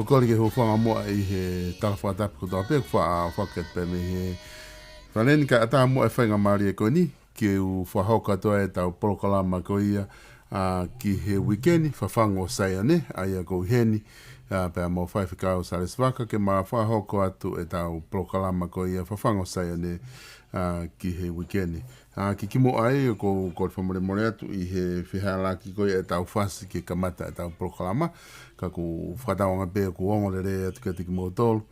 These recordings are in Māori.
ko kori ke ho whanga moa I he talawhatapu ko tō pēku whaket pe me he whaneni ka ata moa e whainga maari e koe ni ki u whahoka toa e tau polokalama ko ia ki he weekendi FAFANGU o SAIONE aia ko heni pēr mō whaiwhikau Salesi Vaka ke mā whahoko atu e tau polokalama ko ia FAFANGU o SAIONE ki he weekendi. Ki kimo ai ko whamore more atu I he whihalaki ko e tau whasi ke kamata e tau polokalama ka ku whakatawanga pē ku ongorere atu ka tiki mō tolu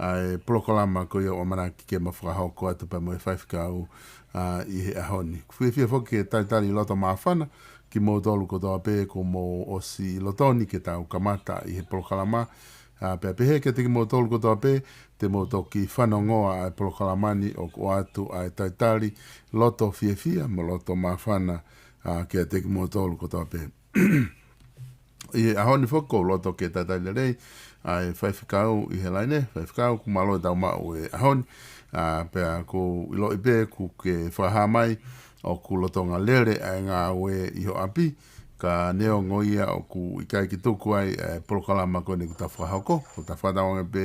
ai polokalama ko ia o manaki ke mawhakahoko atu pēr mō e whaiwhikau I he ahoni. Whiwhia whoki e taitari loto mawhana ki mō tolu ko toa pē ko mō osi lotoni ke tau kamata I he polokalama pēr pehe ke tiki mō tolu ko toa pē te mō toki whanongoa ai polokalamani o ko atu ai taitari loto whiwhia mo loto mawhana ke tiki mō tolu ko toa pē. I ahoni whoko loto ke taitari rei ai whaiwhikau I he laine whaiwhikau ku malo tau mau e ahoni pēr ko ilo I pē ku ke whahamai o ku lotonga lere ai ngā ue iho api ka neo ngoia o ku ikai ki tuku ai polokalama ko ne ku ta whahoko ko ta whadawanga pē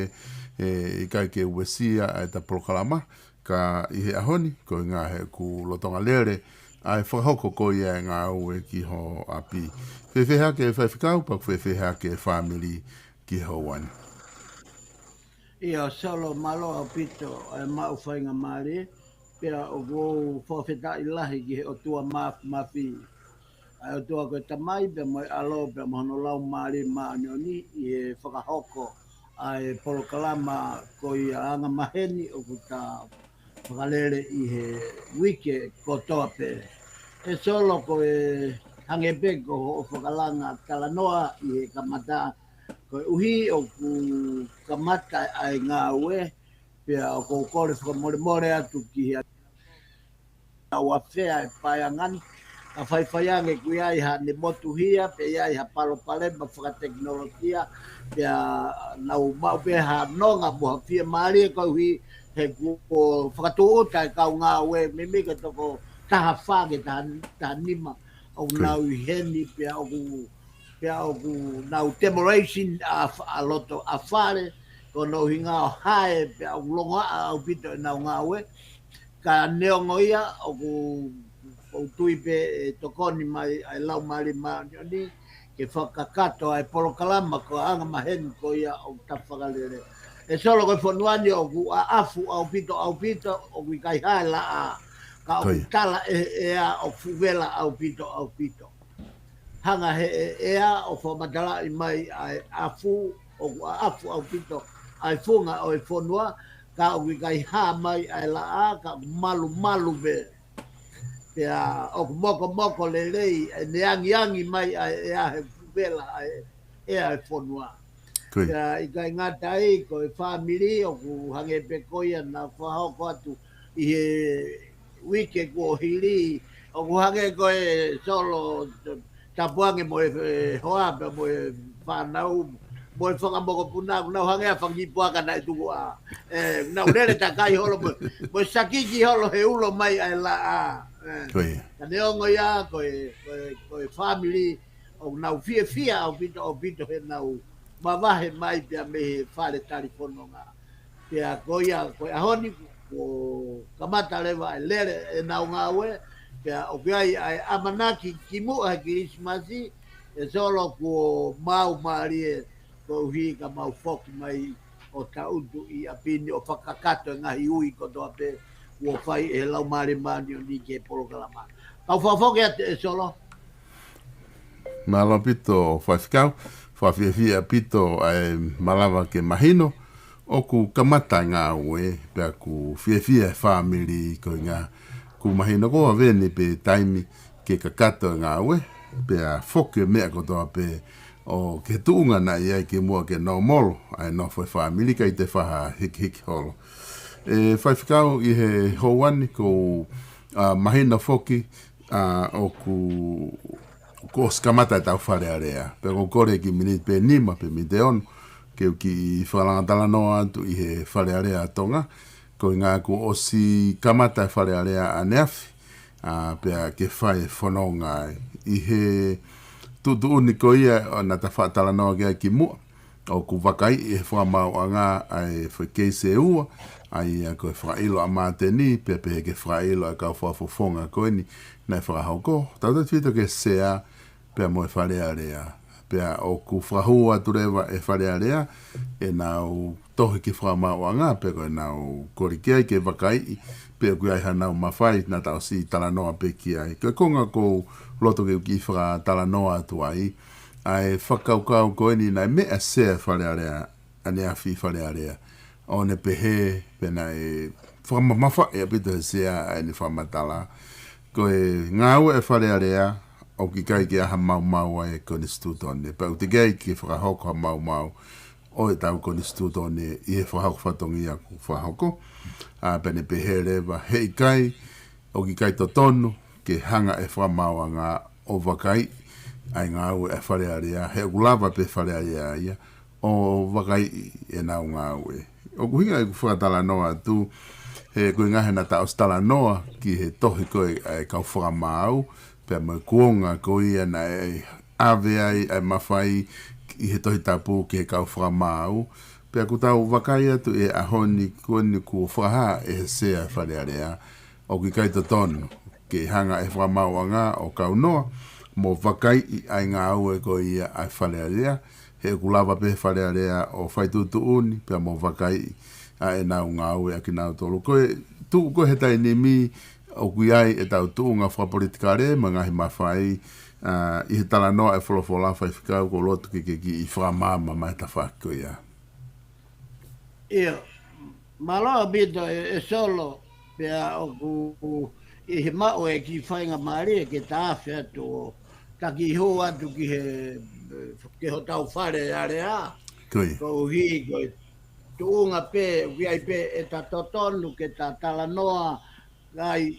ikai ke uesia ai ta polokalama ka I he ahoni ko ngā he ku lotonga lere ai whahoko ko ia ngā ue ki ho api whewheha ke whaiwhikau pa whewheha ke family ki ho wani. Ia solo malo au pito mau whainga maari pia o go whawheta I lahi ki he o tua mafi. Ai o tua koe tamai pia moi alo pia mohono lau maari maanioni I he whakahoko ai polokalama ko I anga maheni o kuta whakalere I he wike ko toa pe. E solo ko e hangepe ko o whakalanga talanoa I he kamata ko uhi o ku kamata ai ngā ue pia o ko kore whakamore atu ki hea au awhea e paiangani a whaiwhaiange kui ai ha ne motu hia pia ai ha palo palema whakateknologia pia nau mau pia ha nonga moha pia maari e kau hi he kuo whakatuuta e kau ngā ue mimika toko taha whage taha nima o nau I heni pia o ku nau demoration a loto a whare ko no hinga o hae pe au longa au pito e nau ngawe ka neongo ia o ku tui pe tokoni mai ai lau maari maani ke whakakato ai polokalama ko anga maheni ko ia o tawhakalere e solo ko whanuani o ku a afu au pito o ku kai hae la a ka o tala ea o fuwela au pito hanga he ea o whamatala I mai ai afu au pito ai funga o e whonua ka o kai ha mai ai la a ka malu be pia o moko le rei neangi mai ai ea he vela ai ea e whonua pia I kai ngata ai ko e family o ku hange pe koia na whahoko atu I he wike ko hili o ku hange ko e solo tapuange mo e hoa pe mo e whanau mo e whakamoko puna nau hangea whangipuaka na tuku a nau lere takai holo mo e sakiki holo he ulo mai ai la a ka neongo ia ko e family o nau fia o pito he nau mawahe mai pia me he whare talifono ngā pia ko ia ko e ahoni ko kamata lewa e lere e nau ngā ue pia o kai ai amanaki ki mua Kirismasi e solo ko mau maari ko hi ka mau foki mai o tautu I apini o whakakato ngahi ui ko toa pe ua whai e lau maari maani o ni ke polokalama. Kau whafoki ate e solo? Malo pito whaiwhikau, whawhiawhia pito ai malawa ke mahino o ku kamata ngā ue pia ku whiawhia family ko ngā ku mahino ko aveni pe taimi ke kakato ngā ue pia whoke mea ko toa pe o ke tuunga na iai ke mua ke no molo ai no foi family ka I te whaha hiki holo. E whaiwhikau I he houani ko mahina whoki o ku oskamata tau wharearea. Pe ko kore ki minit pe nima pe mite ono ke ki whalangatala no atu I he wharearea tonga ko ngā ku osi kamata wharearea aneafi pea ke whai whanonga I he tutu uniko ia o na ta whaatala noa kia ki mua o ku vakai e whamau anga ai whakei se ua, ai a koe whailo a māteni, pe pe ke whailo a kau whafofonga koe ni, nei whakahauko, tauta tuito ke sea, pe mo e wharea rea, pe o ku whahua turewa e wharea rea, e nau tohi ki whamau anga, pe koe nau korikia ke vakai, pe ku ai hanau mawhai, na tau si talanoa pe ki ai, koe konga ko loto ke ki whaka talanoa tu ai, ai whakaukau koe ni nai mea sea wharearea, ane a whi wharearea. O ne pehe, pena e whamamafa e apito he sea, ai ni whamatala. Koe ngāua e wharearea, o ki kai ki aha mau mau ai ko ni stutone. Pau te gai ki whakahoko ha mau mau, o e tau ko ni stutone, i he whahoko whatongi a whahoko. Pene pehe rewa, hei kai, o ki kai to tonu, ke hanga e whamau ngā o wakai, ai ngā ue e wharearea, he ulava pe wharearea ia, o wakai e nau ngā ue. O kuhinga e whakatala noa tu, he koe ngahe na ta ostala noa, ki he tohi koe e kau whakamau, pe mo kuonga koe ia na e ave ai, e mawhai, i he tohi tapu ki he kau whakamau, pe aku tau wakai atu e ahoni koe ni ku whaha e he sea e wharearea, o ki kai to tonu, ke hanga e whakamau anga o kau noa, mo wakai i ai ngā ue ko ia ai whalearea, he kulava pe whalearea o whaitutu uni, pia mo wakai a e nau ngā ue a ki nau tolu. Koe, tu koe he tai ni mi, o kui ai e tau tu ngā whapolitika re, ma ngahi mawhai, i he tala noa e wholofola whaifika ko lotu ki i whamama mai ta whako ia. Ia, maloa bito e solo, pia o ku i he mao e ki whainga maari e ke tāwhi atu o taki ho atu ki he ke ho tau whare area. Koe. Ko hi ko tuunga pe, wiai pe e ta totonu ke ta talanoa gai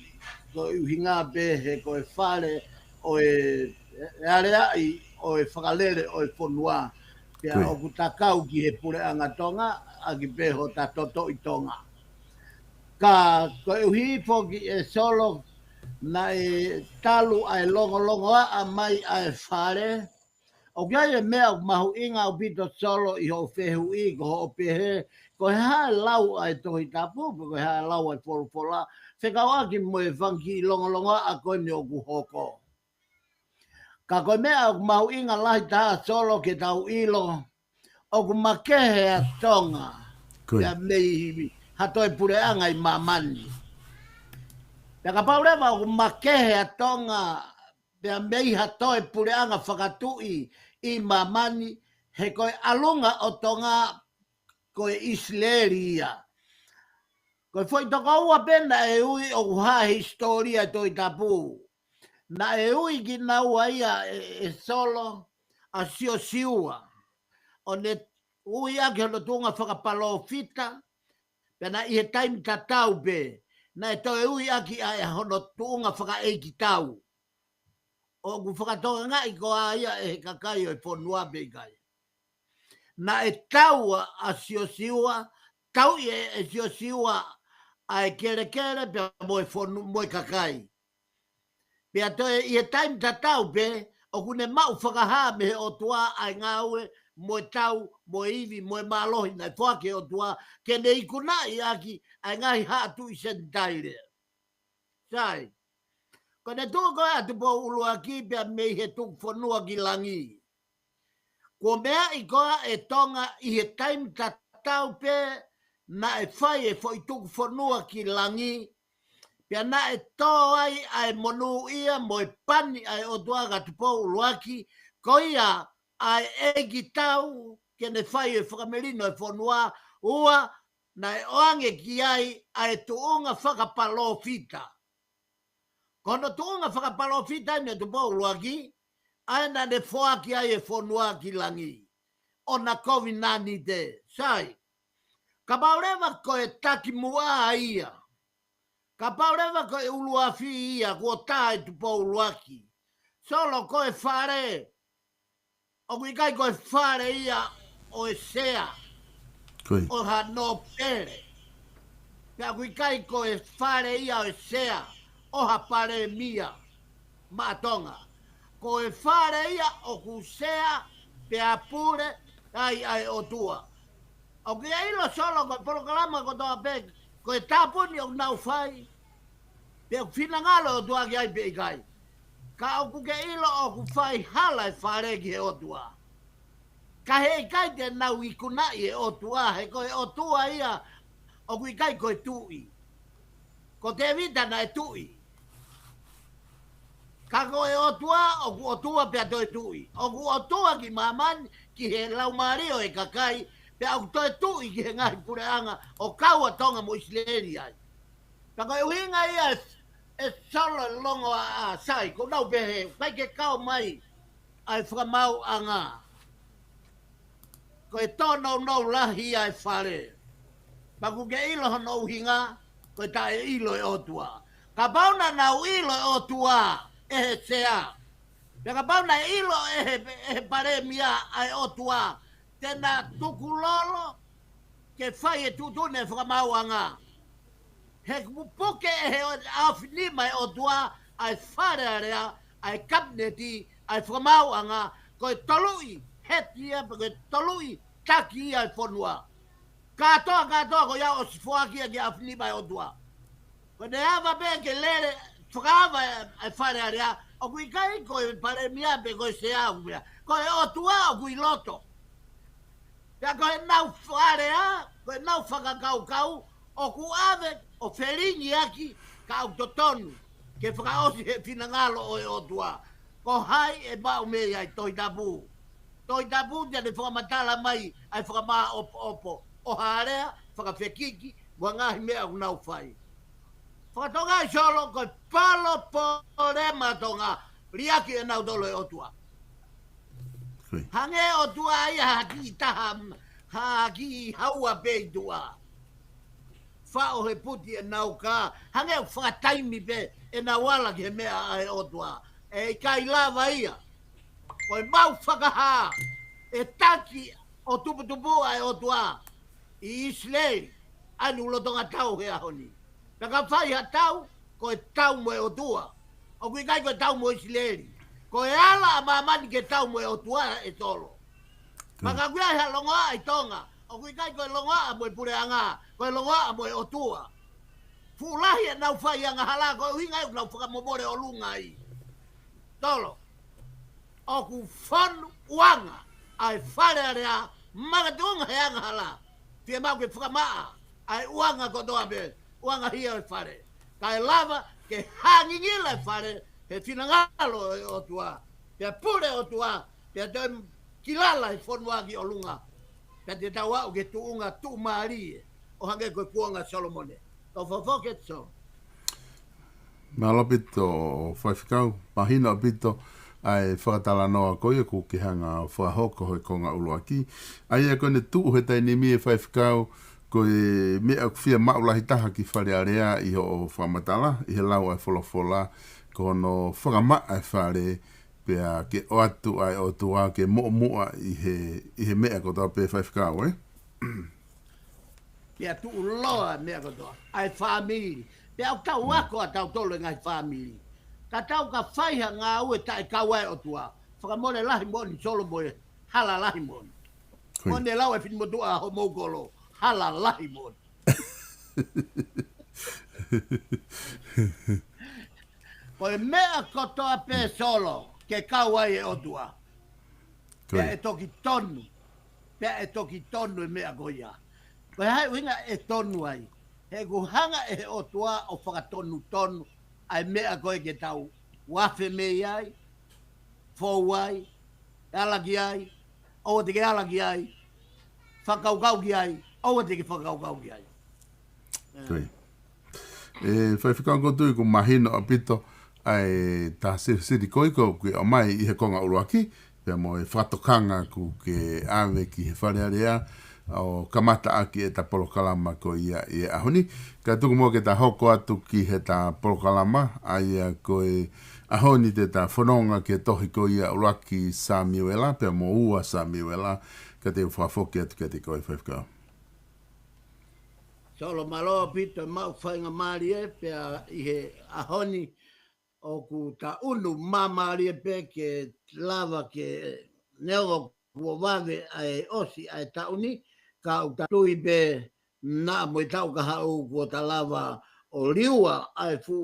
ko uhinga pe he ko e whare o e area i o e whakalere o e whonua. Pia o ku takau ki he pure anga tonga a ki pe ho ta toto i tonga. Ka ko uhi foki e solo na e talu ai longo a mai ai whare. O kia e mea mahu inga o pito solo i ho whehu i ko ho pehe. Ko he hae lau ai tohi tapu, ko he hae lau ai wholofola. Whekawaki mo e whanki longo a koe ni o ku hoko. Ka koe mea o mahu inga lahi taha solo ke tau ilo. O ku makehe a tonga. Ia mei hatoe pureanga i mamani. Pea ka paurewa o makehe a tonga, pea mei hatoe pureanga whakatui i mamani, he koe alunga o tonga koe Isleri ia. Koe foi toka ua pena e ui o ha historia toi tapu. Na e ui ki na ua ia e solo a sio siua. O ne ui ake hono tunga whakapalo fita, pena i he taimi tatau pe, na e toi ui aki a hono tuunga whaka eiki tau. O ku whakatonga ngai ko a ia e kakai o e whonua pe kai. Na e tau a siosiua, tau e siosiua a e kere pe mo e kakai. Pea toi i he taimi tatau pe, o kune mau whakaha me o tua ai ngaue, mo e tau, mo e iwi, mo e malohi, nai whake o tua, ke ne ikuna i aki, ai ngahi hatu i sentaire. Sai, ko ne tua koe atu po ulua ki, pia mei he tuk whanua ki langi. Ko mea i koa e tonga i he taimi tatau pe, na e whai e fwoi tuk whanua ki langi, pia na e tō ai monu ia mo e pani ai o tua gatupo uluaki, ko ia ai egi tau ke ne whai e whakamerino e whanua ua na e oange ki ai tuunga whakapalo fita. Kono tuunga whakapalo fita ne tupo uluaki, ai na ne whoaki ai e whanua ki langi. O na COVID-19 te, sai. Ka paurewa ko e taki mua ia. Ka paurewa ko e uluafi ia, ko tae tupo uluaki. Solo ko e whare, o kui kai ko e whare ia o e sea, o ha no pere. Pea kui kai ko e whare ia o e sea, o ha pare mia, matonga. Ko e whare ia o ku sea, pea pure, kai ai o tua. O ke ilo solo ko polokalama ko toa pe, ko e tapuni o nau fai, pe o fina ngalo o tua ki ai pe ikai. Ka o ku ke ilo o ku fai hala e whare ki he o tua. Ka he ikai te nau i kunai e o tua, he ko e o tua ia, o ku ikai ko e tui. Ko te vita na e tui. Ka ko e o tua pe a toi tui. O ku o tua ki mamani, ki he lau mario e kakai, pe au toi tui ki he ngai pureanga, o kaua tonga mo isleri ai. Ka ko e uhinga ia e solo longo a sai, ko nau pe he, kai ke kau mai, ai whakamau a ngā. Ko e tono no lahi ai whare. Ma ku ke ilo hono uhinga, ko e tae ilo e o tua. Ka pauna nau ilo e o tua, e he sea. Pe ka pauna ilo e he pare mia ai o tua, tena tukulolo, ke whai e tutune whakamau a ngā. He kupuke e he awhinima e o tua, ai whare area, ai kabineti, ai whakamau a ngā, ko e tolui, hetia, pe ko e tolui, taki ai whanua. Katoa ko ia o sifuakia ki awhinima e o tua. Ko ne ava be ke lere, whakaava ai whare area, o kui kai ko e pare mia pe ko e se au mea. Ko e o tua o kui loto. Pea ko e nau wharea, ko e nau whakakau, o ku ave o wheringi aki ka au totonu, ke whakaosi he finangalo o e o tua. Ko hai e bau mei ai toi tabu. Toi tabu te ne whakamatala mai ai whakamaa opo. O harea, whakawhekiki, wa ngahi mea u nau whai. Whakatonga i solo ko palo porema tonga, riaki e nau dolo e o tua. Hange o tua ia haki taha, haki haua pei tua. Whao he puti e nau ka, hange o whakataimi pe e na wala ki he mea ai o tua. E kai lava ia, ko e mau whakaha, e taki o tupu ai o tua. I Islei, anu lotonga tau he ahoni. Peka whai ha tau, ko e tau mo e o tua. O kui kai ko e tau mo Islei. Ko e ala a mamani ke tau mo e o tua e tolo. Maka kui ai ha longoa i tonga. O kui kai ko e longoa mo e pureanga. Ko e longoa mo e o tua. Fulahi e nau whai anga hala, ko e hinga e nau whakamomore o lunga i. Tolo. O ku whanu uanga ai whare area magatunga he anga hala. Pia mau ke whakamaa, ai uanga kotoa be, uanga hia e whare. Ka e lava, ke hangingila e whare, he finangalo e o tua, pia pure o tua, pia toi kilala e whonuaki o lunga, pia te taua o ke tuunga tu maarie, o hange koe kuanga Solomone. Tau whafoket so. Malo pito, whaifikau, mahina pito, ai whakatala noa koe ku ki hanga whahoko hoi konga uluaki. Ai e koe ne tuu he taini mi e whaifkau koe mea kuwhia maulahi taha ki whare area i ho whamatala, i he lau ai wholofola, ko no whakama ai whare, pea ke o atu ai o tua ke mua i he mea kotoa pe whaifkau, eh? Pea tuu loa mea kotoa, ai whamiri. Pea au tau wako a tau tolo ngai whamiri. Ka tau ka whaiha ngā ue tae kawai o tua. Whakamone lahi moni solo moe hala lahi moni. Mone lau e whinimutua ho moukolo hala lahi moni. Koe mea kotoa pe solo ke kawai e o tua. Pea e toki tonu. Pea e toki tonu e mea goia. Koe hai winga e tonu ai. He kuhanga e o tua o whakatonu tonu. Ai mea koe ke tau wafe mei ai, fōu ai, alaki ai, oa te ke alaki ai, whakaukau ki ai, oa te ke whakaukau ki ai. Koe. E whaiwhikau kotu i ku mahino a pito ai ta siri koe ko ki o mai i he konga uruaki, pia mo e whatokanga ku ke awe ki he wharearea, o kamata aki e ta polokalama ko ia i e ahoni. Ka tuku mo ke ta hoko atu ki he ta polokalama, ai a ko e ahoni te ta whanonga ke tohi ko ia uraki Samuela, pia mo ua Samuela, ka te whafoki atu ke te koe whaifkau. Solo maloa pito mau whainga maari e, pia i he ahoni o ku ta unu mamari e pe ke lava ke neogo ua wave ai osi ai tauni ka u tatui be na mo tau ka hau ko talawa o liua ai fu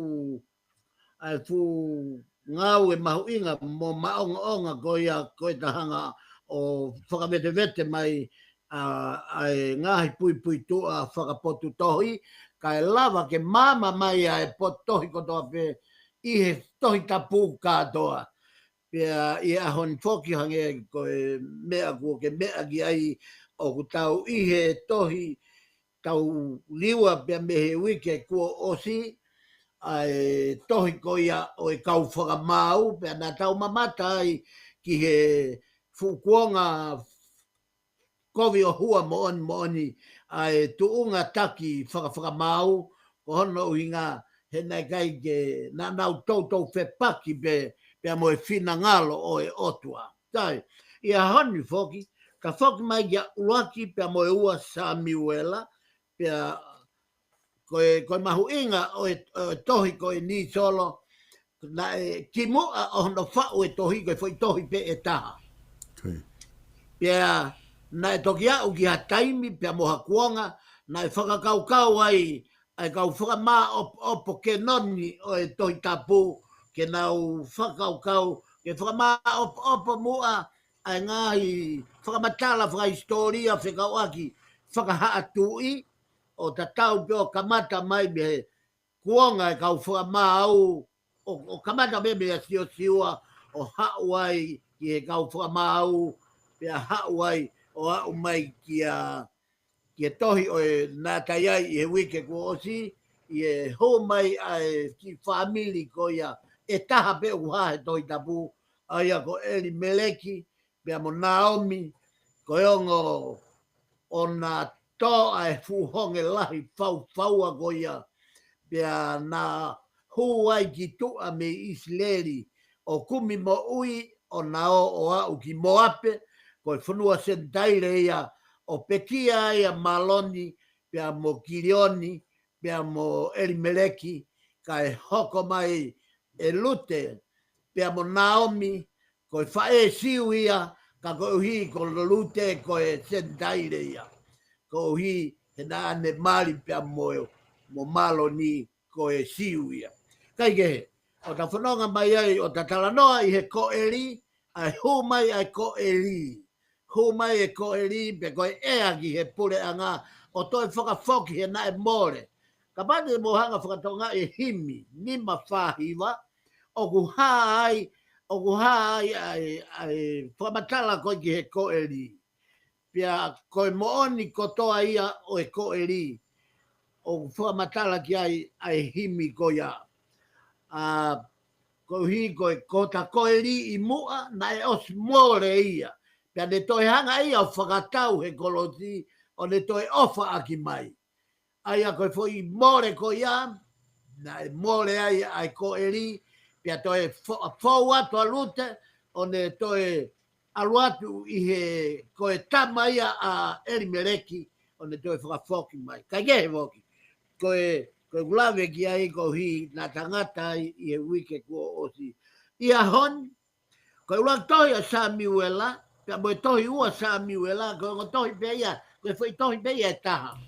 ngau e mahuinga mo maonga onga ko ia tahanga o whakawete mai ai ngahi pui tua whakapotu tohi kai lava ke mama mai ai potohi ko toa pe i he tohi tapu katoa. Pea ia hon foki hange ko mea ko ke mea ki ai o ku tau i he tohi tau liua pea me he wike kua osi ai tohi ko ia o e kau whakamau pea na tau mamata ai ki he fukuonga kovi o hua mo oni ai tuunga taki whakamau ko hono uhinga he nei kai ke na nau tau whepaki pea mo e whina ngalo o e otua. Tai, ia honi foki, ka foki mai kia uaki pea mo e ua Samuela, pea koe mahu inga o e tohi koe ni solo, na e ki mua o hono whau e tohi koe foi tohi pe e taha. Pea na e toki au ki ha taimi pea moha kuonga, na e whakakaukau ai kau whakama opo ke noni o e tohi tapu, ke nau whakaukau, ke whakama opo mua ai ngahi whakamatala whakahistoria whakauaki whakahaatui o tatau peo kamata mai me kuonga e kau whakama au o kamata me me siwa o hauai ki e kau whakama au pea hauai o au mai kia tohi o e nātai ai i he wike ko osi i e ho mai ai ki whamili ko ia e taha pe uha he tohi tapu aia ko Eli Meleki pea mo Naomi ko ongo o nā tō ai fuhonge lahi whaua ko ia pea nā huai ki tua me Israeli o kumi mo ui o nā o au ki Moape ko e whanua sentaire ia o pekia ia maloni pea mo Kirioni pea mo Elimeleki ka e hoko mai e lute pea mo Naomi ko e whae siu ia ka ko uhi ko lute ko e sentaire ia ko uhi he nā ane mali pea mo maloni ko e siu ia kai ke o ta whanonga mai ai o ta talanoa i he ko eri ai hu mai ai ko eri hu mai e ko eri pe ko e aki he pure anga o toi whakafoki he na e more ka pate mo hanga whakatonga e himi nima whahiwa o ku hai ai whamatala ko ki he ko eri pia koe mooni kotoa ia o e ko eri o whamatala ki ai himi ko ia ko hi ko ta ko eri i mua na e os more ia pia ne toi hanga ia o whakatau he koloti o ne toi ofa aki mai aia koe foi more ko ia na e more ai ko eri pia toi fau atu alute o ne toi aluatu i he koe tama ia a Elimeleki o ne toi whakafoki mai kai ke he woki koe gulave ki ai ko hi na tangata i he wike ko osi ia hon koe ulang tohi a Samuela pia moe tohi ua Samuela koe ngo tohi pe ia koe foi tohi pe ia e taha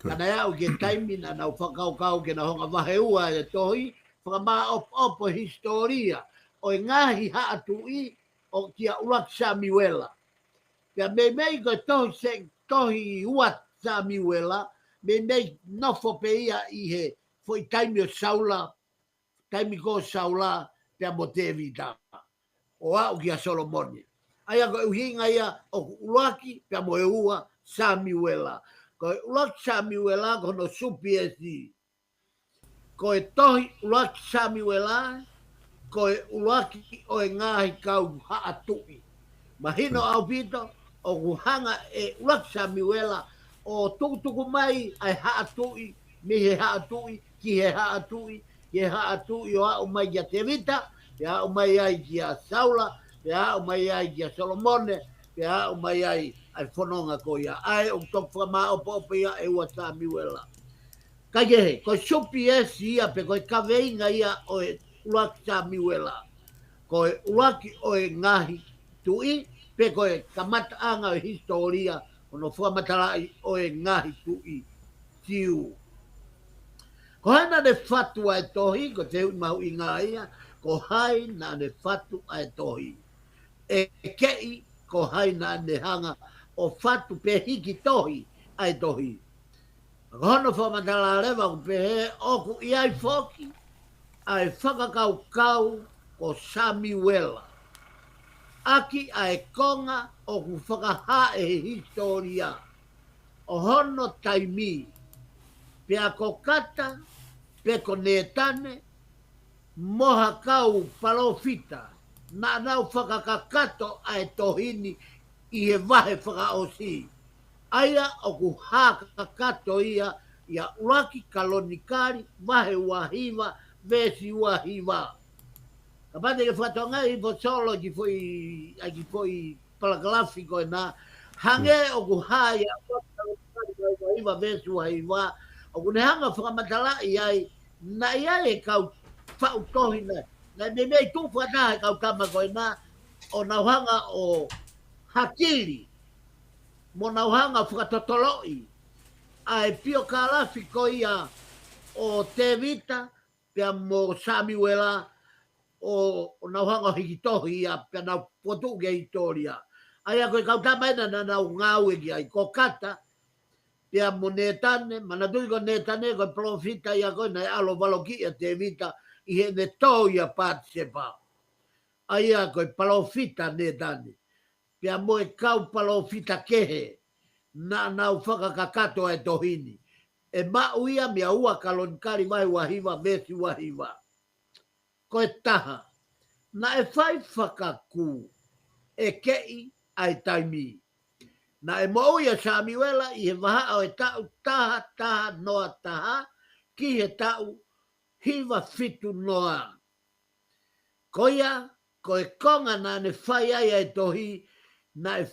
kana ia u ke taimi na nau whakau ke na honga wahe ua e tohi whakama opo historia o e ngahi haatui o kia ulang Samuela pia mei koe tohi ua Samuela mei nofo pe ia i he foi taimi o Saula taimi ko Saula pia mo Tevita o au kia Solomoni aia ko uhinga ia o uaki pia mo e ua Samuela ko uaki Samuela ko no supi esi ko e tohi uaki Samuela ko e uaki o e ngahi kau haatui mahino au pito o kuhanga e uaki Samuela o tukutuku mai ai haatui mi he haatui ki he haatui o au mai kia Tevita pe au mai ai kia Saula pe au mai ai kia Solomone pe au mai ai whanonga ko ia ai o tok whama opo ia e ua Samuela kai ke he ko supi esi ia pe ko kaveinga ia o e uaki Samuela ko e uaki o e ngahi tui pe koe kamata anga o historia ono whamatalai o e ngahi tui tiu. Ko haina ne fatu ai tohi, ko te hui mau i ngā ia, ko haina ne fatu ai tohi. E kei ko haina ne hanga o fatu pe hiki tohi ai tohi. Ko hono whamatala rewa ku pe he oku i ai foki, ai whakakau kau ko Samuela. Aki ai konga o ku whakaha e historia. O hono taimi, pe a ko kata, pe ko netane, moha kau palofita, na nau whakakakato ai tohini i he wahe whakaosi. Aia o ku hākakato ia uraki kalonikari, wahe wahiwa, vesi wahiwa. Kapate ke whatonga i po solo ki foi palakalafiko e nā, hange o ku hāia, wahiwa, vesi wahiwa, o ku ne hanga whakamatala i ai, na ia e kau whau tohi ne, na me mei tu whataha kau kama koe nā, o nauhanga o hakiri, mo nauhanga whakatotoloi, ai pio kalafi ko ia o te vita, pia mo Samuela, o nauhanga hikitohi ia, pia nau potu ke historia. Ai a koe kau tamaina na nau ngau e ki ai, ko kata, pia mo netane, mana tui ko netane, ko profita ia koe, na alo valoki a te vita, i he ne tau ia pāti se pā. Ai a koe palofita netane. Pia mo e kau palofita kehe, na nau whakakakato e tohini. E mauia mea ua kalonkari vai wahiwa, mesi wahiwa. Koe taha, na e whai whakaku, e kei ai taimi. Na e mauia Samuela, i he waha o e tau taha noa taha, ki he tau hiwa fitu noa. Koia, ko e konga na ne whai ai ai tohi, na e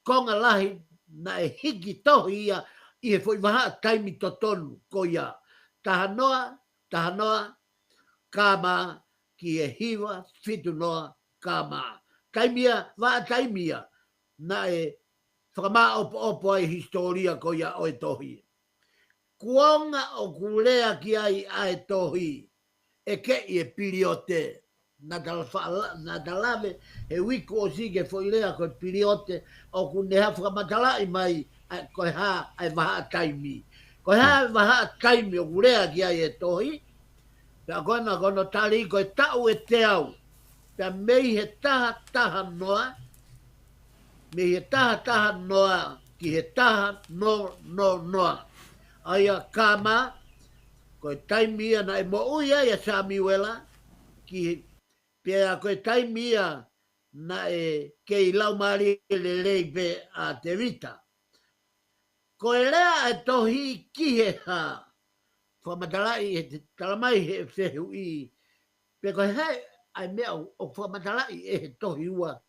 konga lahi, na e hiki tohi ia, i he fwoi waha taimi totonu, koia. Taha noa, kama, ki e hiwa, fitu noa, kama. Taimia, waa taimia, na e whakama opo ai historia koia o e tohi. Kuonga o kulea ki ai ai tohi, e ke i e piriote. Na talave e wiko o sige foi lea ko piriote o ku ne ha whakamatala i mai koe ha ai waha taimi. Koe ha waha taimi o kulea ki ai e tohi, pia kono tali koe tau e te au, pia mei he taha noa, mei he taha noa, ki he taha noa. Aia kama, koe taimi ia na e mo uia ia Samuela, ki pia koe taimia na e kei lau maari le leipe a te vita. Koe lea e tohi ki he ha, whamatalai e te talamai he whehu i, pia koe hei ai mea o whamatalai e he tohi ua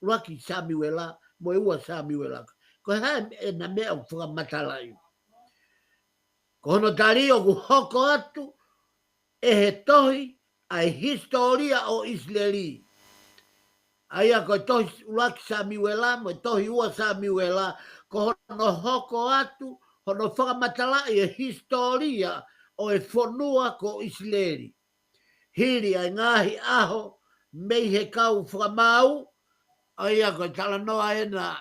Raki Samuela, mo ua Samuela. Koe hei e na mea o whamatalai. Kono tari o ku hoko atu, e he tohi ai historia o Israeli. Aia koe tohi ulaki Samuela, mo tohi ua Samuela, ko hono hoko atu, hono whakamatala e historia o e whanua ko Israeli. Hiri ai ngahi aho, mei he kau whakamau, aia koe tala noa ena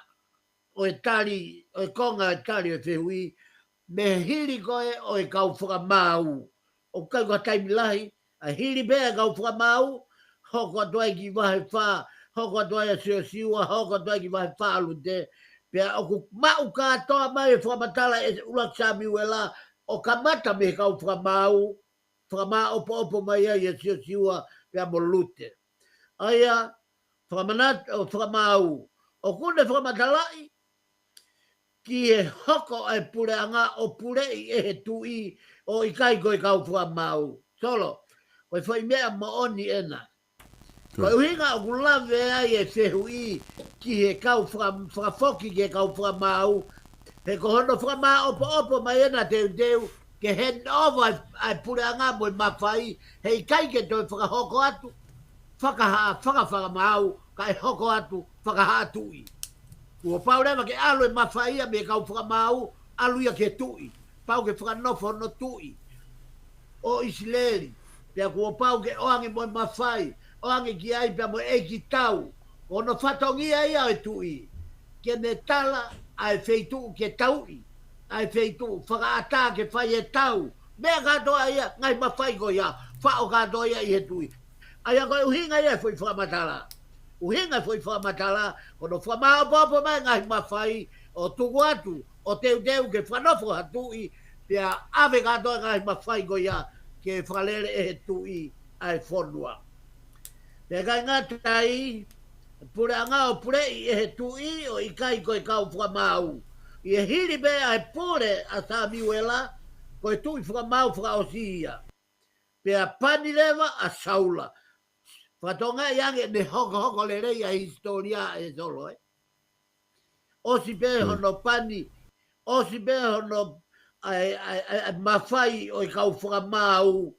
o e tari, o e konga e tari o te hui, me hiri koe o e kau whakamau. O kai kua taimilahi, a hiri bea kau whakamau, hoko atuai ki wahe wha, hoko atuai a siwa, hoko atuai ki wahe wha alu te, pia o ku mau katoa mai e whakamatala e ulak Samuela, o kamata me kau whakamau, whakamau opo mai ai e siwa, pia mo lute. Aia, whakamau, o kune whakamatalai, ki e hoko ai pureanga o purei e he tui o i kai koe kau whakamau. Solo, koe whai mea maoni ena. Koe uhinga o kulave ai e whehu i ki he kau whakafoki ki he kau whakamau. He ko hono whakamau opo mai ena teu, ke he nova ai pureanga mo i mawhai, he i kai ke toi whakahoko atu, whakamau kai hoko atu whakahatui. Ua pau rewa ke alo e mawhaia me kau whakamau, alu ia ke tui. Pau ke whakanofo no tui. O Isileli. Pea kua pau ke oange mo mawhai, oange ki ai pea mo eki tau. O no whatongia ia e tui. Ke ne tala ai feitu ke taui. Ai feitu whakaata ke whai e tau. Mea katoa ia, ngai mawhai ko ia, whao katoa ia i he tui. Ai a koe uhinga ia foi whamatala. Uhinga foi whamatala, kono whamao popo mai ngai mawhai, o tuku atu, o teu ke whanofo hatui, pea ave katoa ngai mawhai ko ia, ke whalere e he tui ai whonua. Pea kai ngatai, pure anga o pure i e he tui, o i kai koe kau whamau. I e hiri be ai pure a sa miuela, koe tui whamau whakaosia. Pea pani lewa a saula. Whatonga iange ne hoko le rei a historia e solo, eh. Osi be hono pani, osi be hono mawhai o i kau whakamau,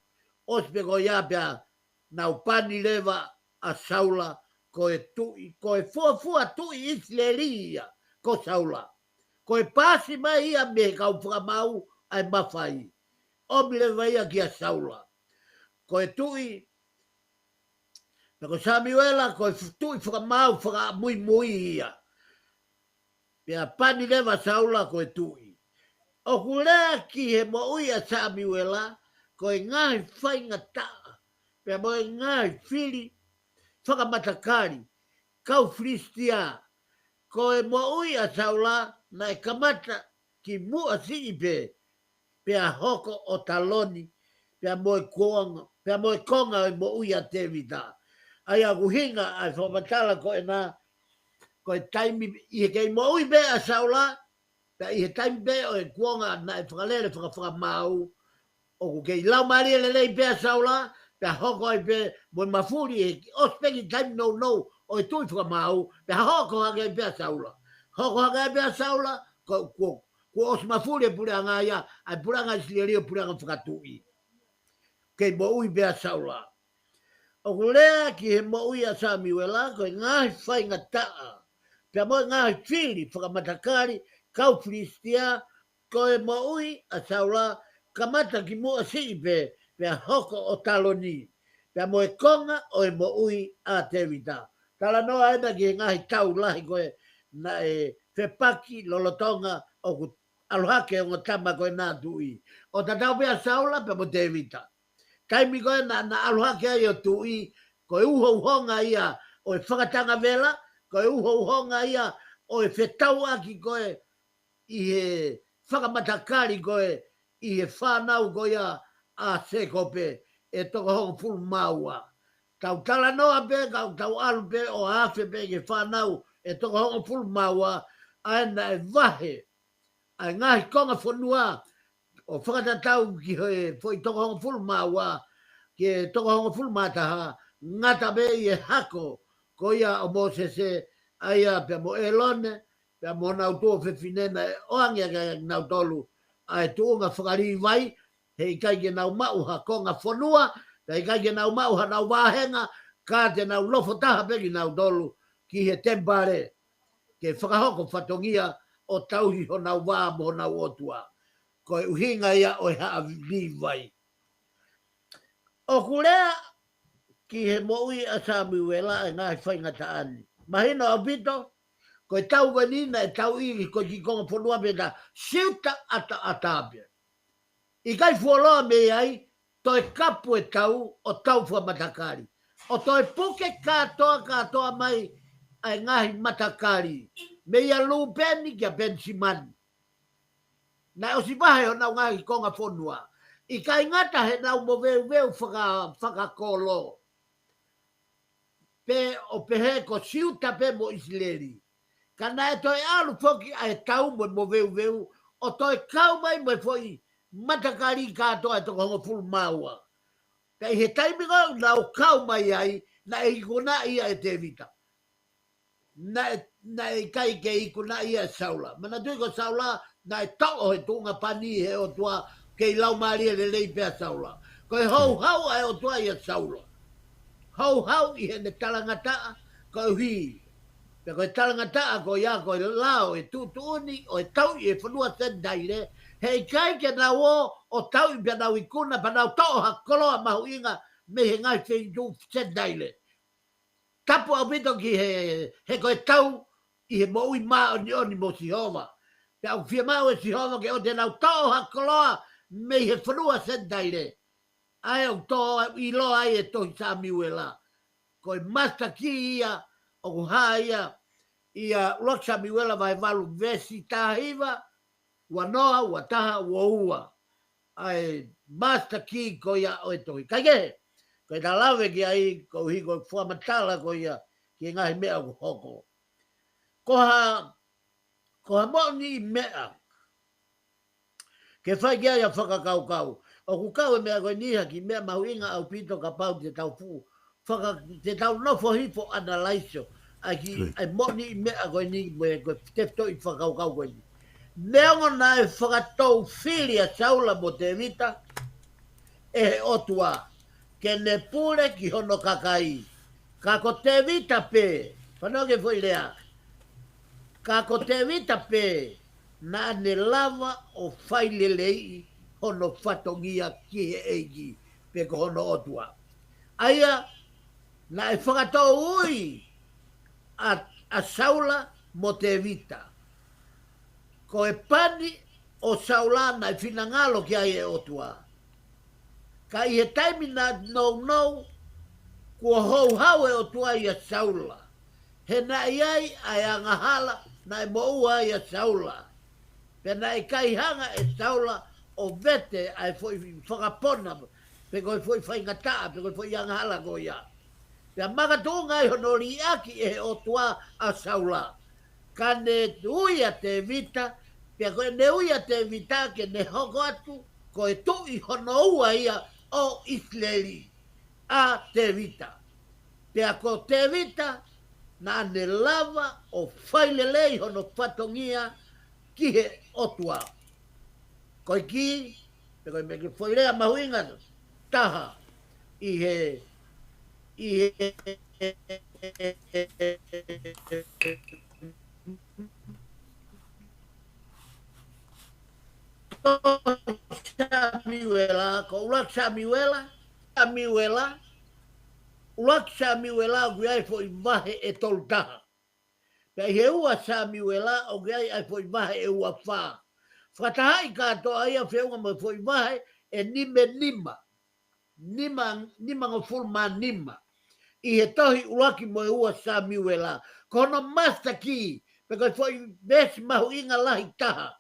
osi be ko ia pea nau pani lewa a saula ko e fuafua tui Israelia ko saula. Ko e pasi mai ia me kau whakamau ai mawhai. Omi lewa ia ki a saula. Ko e tui ko Samuela ko tui whakamau whakamui mui ia. Pea pani lewa saula ko e tui. O kulea ki he mo ui a Samuela ko e ngai whainga taa. Pea mo e ngai whiri whakamatakari. Kau Fristia. Ko e mo ui a saula na e kamata ki mua si ipe. Pea hoko o taloni. Pea mo e konga e mo ui a tevita. Ai a kuhinga ai whamatala ko e nā, ko e taimi, i he kei mo ui be a saula, pea i he taimi be o e kuonga na e whakalere whakamau, o ku kei lau maria le lei be a saula, pea hoko ai be mo mafuri e ospeki taimi no, o e tui whakamau, pea hoko hake be a saula. Hoko hake be a saula, ko os mafuri e puranga ia, ai puranga Israeli o puranga whakatui. Kei mo ui be a saula. O kulea ki he mo ui a Samuela, ko e ngahi whainga taa. Pea mo e ngahi whiri whakamatakari, kau Fristia, ko e mo ui a saula, kamata ki mua siipe, pea hoko o taloni. Pea mo e konga o e mo ui a tevita. Tala noa ena ki he ngahi tau lahi ko e na e whepaki lolotonga o ku alohake o ngotama ko e nā tui. O tatau pea saula, pea mo tevita. Taimi koe na alohake ai o tui, ko e uhonga ia o e whakatanga vela, ko e uhonga ia o e whetau aki koe i he whakamatakari koe i he whanau koe a sekope e toko hongo fulu maua. Tau tala noa pe, tau alu pe o hafe pe ke whanau e toko hongo fulu maua, aena e vahe, ai ngahi konga whanua, o whakatatau ki hoe foi toko hongo fulu maua, ke toko hongo fulu mataha, ngata be i e hako, ko ia o Mosese, aia pe mo elone, pe mo nau tō whewhinena, o angia ka nau tolu, ai tōnga whakari vai, hei kai ke nau mauha konga whanua, hei kai ke nau mauha nau wāhenga, ka te nau lofo taha peki nau tolu, ki he tempare, ke whakahoko whatongia, o tauhi ho nau wā mo nau otua. Ko e uhinga ia o haa vai. O kulea ki he moui a Samuela e ngai whainga taani. Mahina o pito, ko e tau wanina e tau iri ko ki konga whanua peta siuta ata atapia. I kai fuoloa me ai, to e kapu e tau o tau fua matakari. O to e puke katoa mai ai ngahi matakari. Me ia lupeni kia pensimani. Na o si pahe o nau ngahi konga whanua. I kai ngata he nau mo veu whakakolo. Pe o pehe ko siuta pe mo Israeli. Kana e toi alu foki a e tau mo veu, o toi kau mai mo foi matakari katoa e toko hongo fulu maua. Ka i he taimigo nau kau mai ai, na e ikuna ia e te vita. Na e kai ke ikuna ia e saula. Mana tui ko saula, na e tau o he tunga pani he o tua ke i lau maria le lei pia saula. Ko e hau ai o tua ia saula. Hau i he ne talangataa, ko hi. Pe ko talanga ta ko ya ko lao e tu ni o e tau e fonua sen daile. Hei kai ke na o tau i pe na wikuna pa na to ha koloa mahuinga me he ngai fe du sen daile. Tapu au bito ki he koe tau i he moui maa o ni mo Sihova. Pe au fia maa o Sihova ke o te nau tau ha koloa me he whanua sen daile. Ai au tō i loa ai e tohi sa miue la. Koe masta ki ia o kuha ia loksa miue la vai valu vesi tahiva ua noa, ua taha, ua ua. Ai masta ki ko ia o e tohi. Kaike, koe ta lawe ki ai ko hi ko fuamatala ko ia ki ngahi mea ko hoko. Koha mo ni mea. Ke whai kia ia whakakau. O ku kau e mea koe niha ki mea mahuinga au pito ka pau te tau fu. Te tau nofo hifo analaiso. Ai mo ni mea koe ni koe tefto i whakakau koe ni. Neongo na e whakatou filia saula mo te vita e he otua. Ke ne pule ki hono kakai. Ka ko te vita pe. Whanoke fwoi lea. Ka ko te vita pe. Na ne lava o whailelei hono whatongia ki he eigi pe ko hono otua. Aia, na e whakatou ui a saula mo te vita. Ko e pani o saula na e whinangalo ki ai e otua. Ka i he taimi na nou kua hou e otua i a saula. He na iai ai angahala na e moua i a saula. Pena e kai hanga e saula o vete ai foi whakapona. Pe koe foi whaingataa, pe koe foi angahala ko ia. Pea magatunga i honori aki e otua a saula. Ka ne uia te vita, pea koe ne uia te vita ke ne hoko atu, koe tu i hono ua ia o Israeli a te vita. Pea ko te vita na ne lava o whailelei hono whatongia ki he otua. Koe ki, pe koe me ke whoirea mahuinga taha i he Samuela, ko ulat Samuela, ulat Samuela o giai fo i mahe e toltaha. Pea he ua Samuela o giai ai fo i mahe e ua wha. Whakatahai katoa ia whiunga mo fo i mahe e nima. Nima ngo fulma nima. I he tohi ulaki mo e ua Samuela. Kono masta ki, pe koe fo i besi mahu inga lahi taha.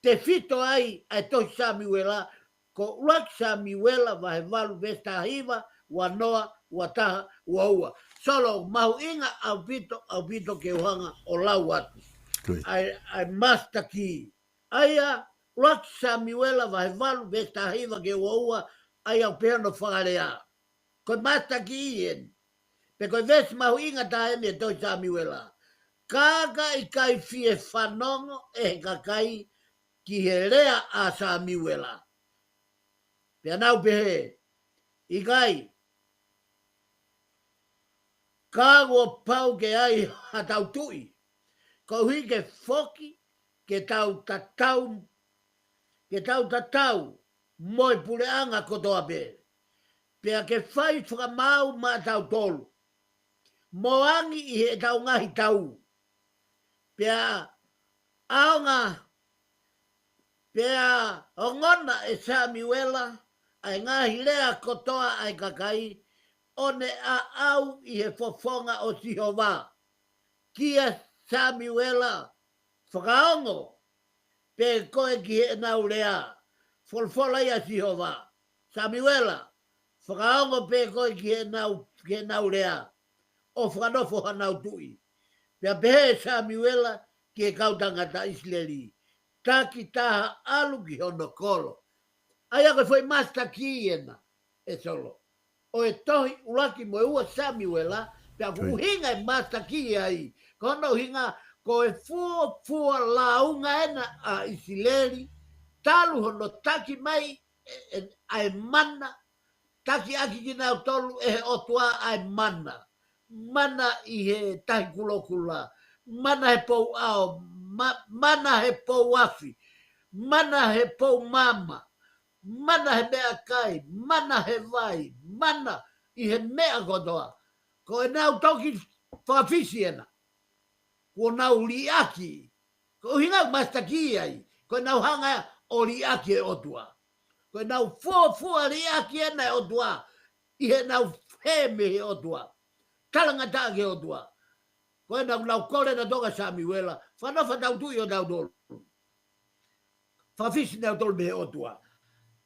Te fito ai tohi Samuela, ko ulaki Samuela va he valu vesta hiva, ua noa, ua taha, ua ua. Solo mahu inga au pito ke uhanga o lau atu. Ai masta ki. Aia, ulaki Samuela va he valu vesta hiva ke ua, ai au peano whakarea. Koe masta ki ien. Pe koe vesi mahu inga tahe me tohi Samuela. Kaka i kai fie whanongo e kakai ki he rea a Samuela. Pea nau pehe, i kai, kāgo pau ke ai hatau tui, ko hui ke foki, ke tau tatau, moi pureanga kotoa pe. Pea ke whai whakamau ma tau tolu. Moangi i he tau ngahi tau. Pea aonga, pea ongona e Samuela, ai ngahi lea kotoa ai kakai, one a au i he fofonga o Sihova. Kia Samuela, whakaongo, pe koe ki he nau lea, folfola ia Sihova. Samuela, whakaongo pe koe ki he nau lea, o whanofo hanau tui. Pea pehe Samuela ki he kautangata Israeli. Taki taha alu ki hono kolo. Aia koe foi masta ki ena, e solo. O e tohi ulaki mo e ua Samuela, pea uhinga e masta ki ai. Kono uhinga ko e fua launga ena a Israeli, talu hono taki mai ai mana, taki aki ki nau tolu e otua ai mana. mana I he tahi kulokula, mana he pou ao, mana he pou afi, mana he pou mama, mana he mea kai, mana he vai, mana I he mea kotoa. Ko e nau toki whakawhisi ena. Ko nau liaki. Ko hinga mastaki ai. Ko nau hanga o liaki e otua. Ko nau fua liaki ena e otua. I he nau heme e otua. Talanga take otua. Ko nau kore na toka Samuela. Whanofa tau tui o tau dolu. Whawhisi nau tolu me otua.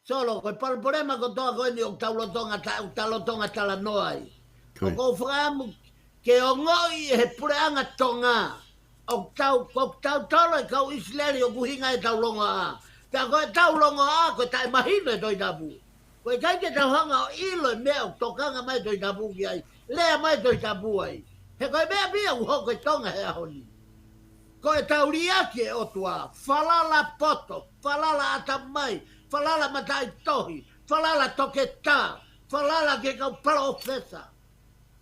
Solo, ko problema ko toa ko ni o taulotonga tala noai. Ko whaamu ke o ngoi he pureanga tonga. O tau tolo e kau Israeli o kuhinga e tau longa a. Pea ko e tau longa a, ko tae mahino e toi tapu. Ko e kai ke tau hanga o ilo e mea o tokanga mai toi tapu ki ai. Lea mai toi tapu ai. He ko e mea pia uhoko e tonga he ahoni. Ko e tau riaki e otua. Falala poto, falala atamai, falala matai tohi, falala toke tā, falala ke kau profesa.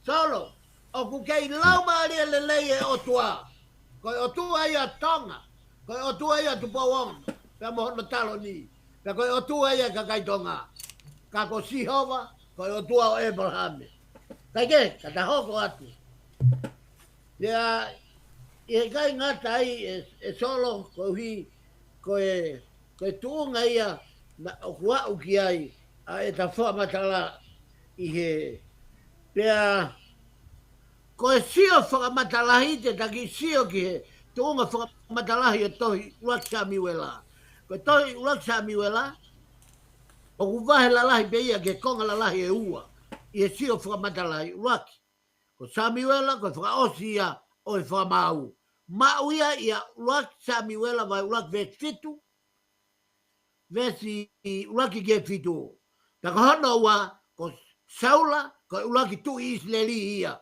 Solo, o ku kei lau maari e lelei e otua. Ko e otua ia tonga, ko e otua ia tupawong, pia mohono talo ni. Pia ko e otua ia kakai tonga. Ka ko Sihova, ko e otua o Abraham. Kai ke, kata hoko atu. Pia, e kai ngata ai e solo ko hi, ko e tuunga ia, na o kua uki ai, a e ta whamatala I he. Pea, ko e sio whakamatalahi te taki sio ki he, tuunga whakamatalahi e tohi uak Samuela. Ko e tohi uak Samuela, o kuwahe lalahi pe ia ke konga lalahi e ua, I e sio whakamatalahi uaki. Ko Samuela, ko e whakaosi ia o e whakamau. Mau ia uak Samuela vai uak ves fitu, vesi ulaki ke fitu. Taka hono ua, ko Saula, ko ulaki tu Israeli ia.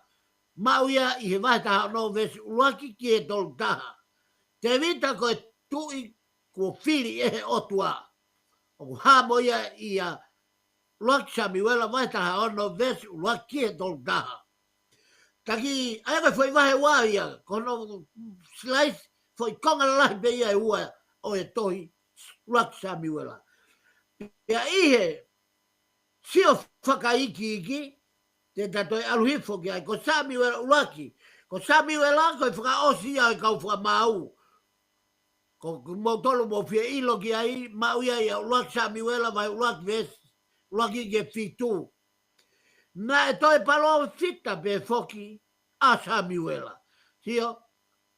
Mau ia I he vahe taha no vesi ulaki ki e tolu taha. Te vita ko e tui ko fili e he otua. O hamo ia ulaki Samuela vahe taha no vesi ulaki ki e tolu taha. Taki, aia foi vahe waa ia, kono slice, foi konga lahi pe ia e ua o e tohi ulaki Samuela. Ia ihe, sio whakaiki, te tatoi aluhifo ki ai, ko Samuela ulaki, ko Samuela ko e whakaosi ia e kau whakamau. Ko mautolo mo fia ilo ki ai, mau ia ulaki Samuela vai ulaki ves, ulaki ke fitu. Na e toi palo fita pe foki a Samuela. Sio,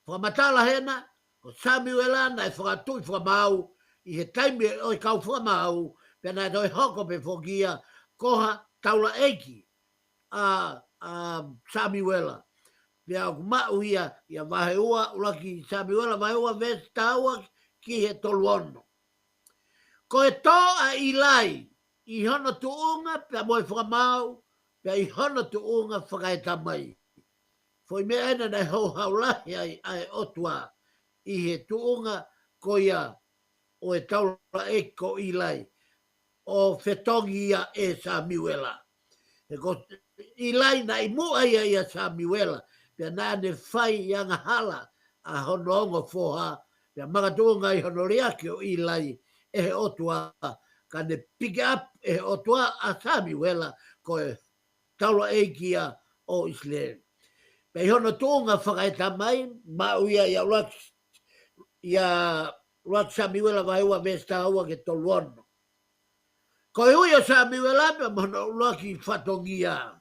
whamatala hena, ko Samuela na e whakatui whamau, I he taimi o e kau whamau, pe na e toi hoko pe fokia, koha taula eiki a Samuela. Pea o kumau ia vahe ua, ulaki Samuela vahe ua ves taua ki he toluono. Ko e tō a ilai, I hono tuunga pe mo e whamau, pea I hono tuunga whakaeta mai. Foi mea ena nei hau haulahi ai otua I he tuunga ko ia o e taula e ko ilai o whetongi ia e Samuela. E ko ilai na I mua ia Samuela, pea nā ne whai ianga hala a honoongo foha, pea makatuunga I hono riaki o ilai e he otua, ka ne pick up e otua a Samuela ko e taula e kia o Israel. Pei hono tōnga whakaeta mai, mau ia uak Samuela vai ua vesta ua ke toluono. Ko e uia Samuela pe mono uaki whatongia.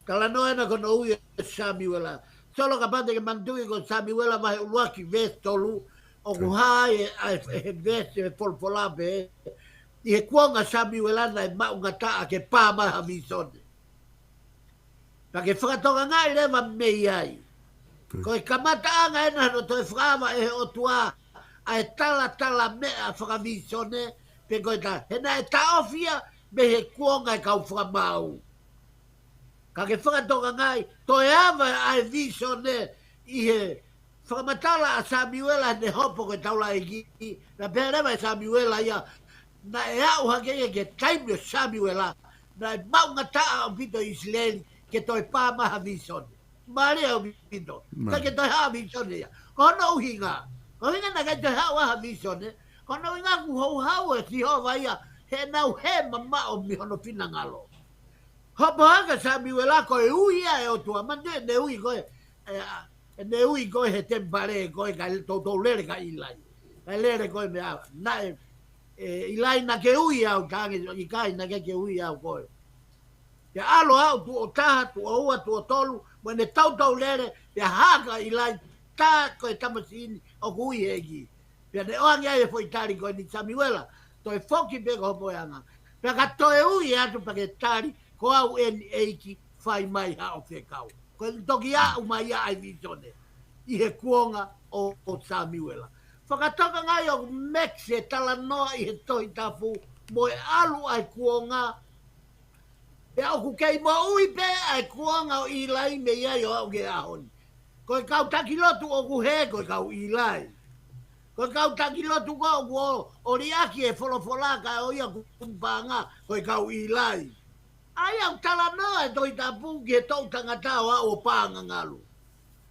Kala noena kono uia Samuela. Solo ka pate ke mantui ko Samuela vai uaki vestolu, o kuhai e veste e polpolape, I he kuanga Samuela na e maunga taa ke pāmaha misone. Pa ke whakatonga ngai lewa mei ai. Ko e kamataanga ena no toi whakawa e he otua a e tala mea whakavisone pe koe ta hena e taofia me he kuonga e kau whakamau. Ka ke whakatonga ngai toi awa a e visone I he whakamatala a Samuela ne hopo koe taula e ki na perewa e Samuela ia na e au hake ke taimio Samuela na e maunga taa o pito Israeli ke toi pāmaha visone. Maria o pito. Ta ke toi ha visione. Ko no hinga. Ko hinga na ke toi ha visione. Ko no hinga ku ho ha e si ho vai he nau he mama o mi hono fina ngalo. Hopo hanga sa mi wela ko e uia e o tua mande ne ui ko ne ui ko he tempare ko e ka to lere ka ilai. Ka lere ko me na ilai na ke ui au tangi i kai na ke ui au ko. Te alo au tu o taha, tu o ua, tu o tolu, mo ne tau lere, te haka ilai tā ko e tamasini o kui egi. Pea ne oangi ai e fo itari ko e ni Samuela, to e foki pe ko hopo anga. Pea ka to e ui atu pa ke tari, ko au en eiki fai mai ha o whekau. Ko e toki au mai ai visone, i he kuonga o Samuela. Whakatoka ngai o Mexe tala noa i he tohi tapu, mo e alu ai kuonga, e au kei mo ui pe ai kuanga o ilai me ia yo au ke ahoni. Ko e kau takilotu o kuhe ko e kau ilai. Ko e kau takilotu ko o riaki e folofolaka o ia kumpanga ko e kau ilai. Ai au tala noa e toi tapu ki e tau tangata o panga ngalu.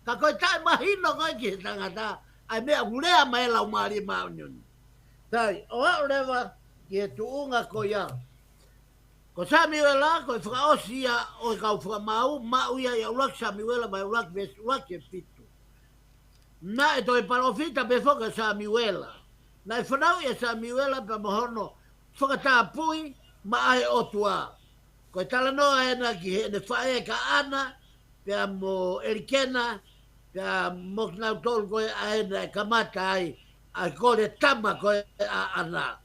Ka ko e tae mahino ko e ki he tangata ai mea ulea mai lau maari maunioni. Tai, o au lewa ki e tuunga ko ia. Ko Samuela ko e whakaosia o e kau whakamau, mau ia i aulak Samuela mai aulak ves ulak e fitu. Na e toi parofita pe whaka Samuela. Na e whanau i Samuela pe mohono whakatapui ma ai otua. Ko e tala noa e na ki he ne whae ka ana, pe mo erikena, pe mo knau tolu ko e aena e kamata ai kore tama ko e ana.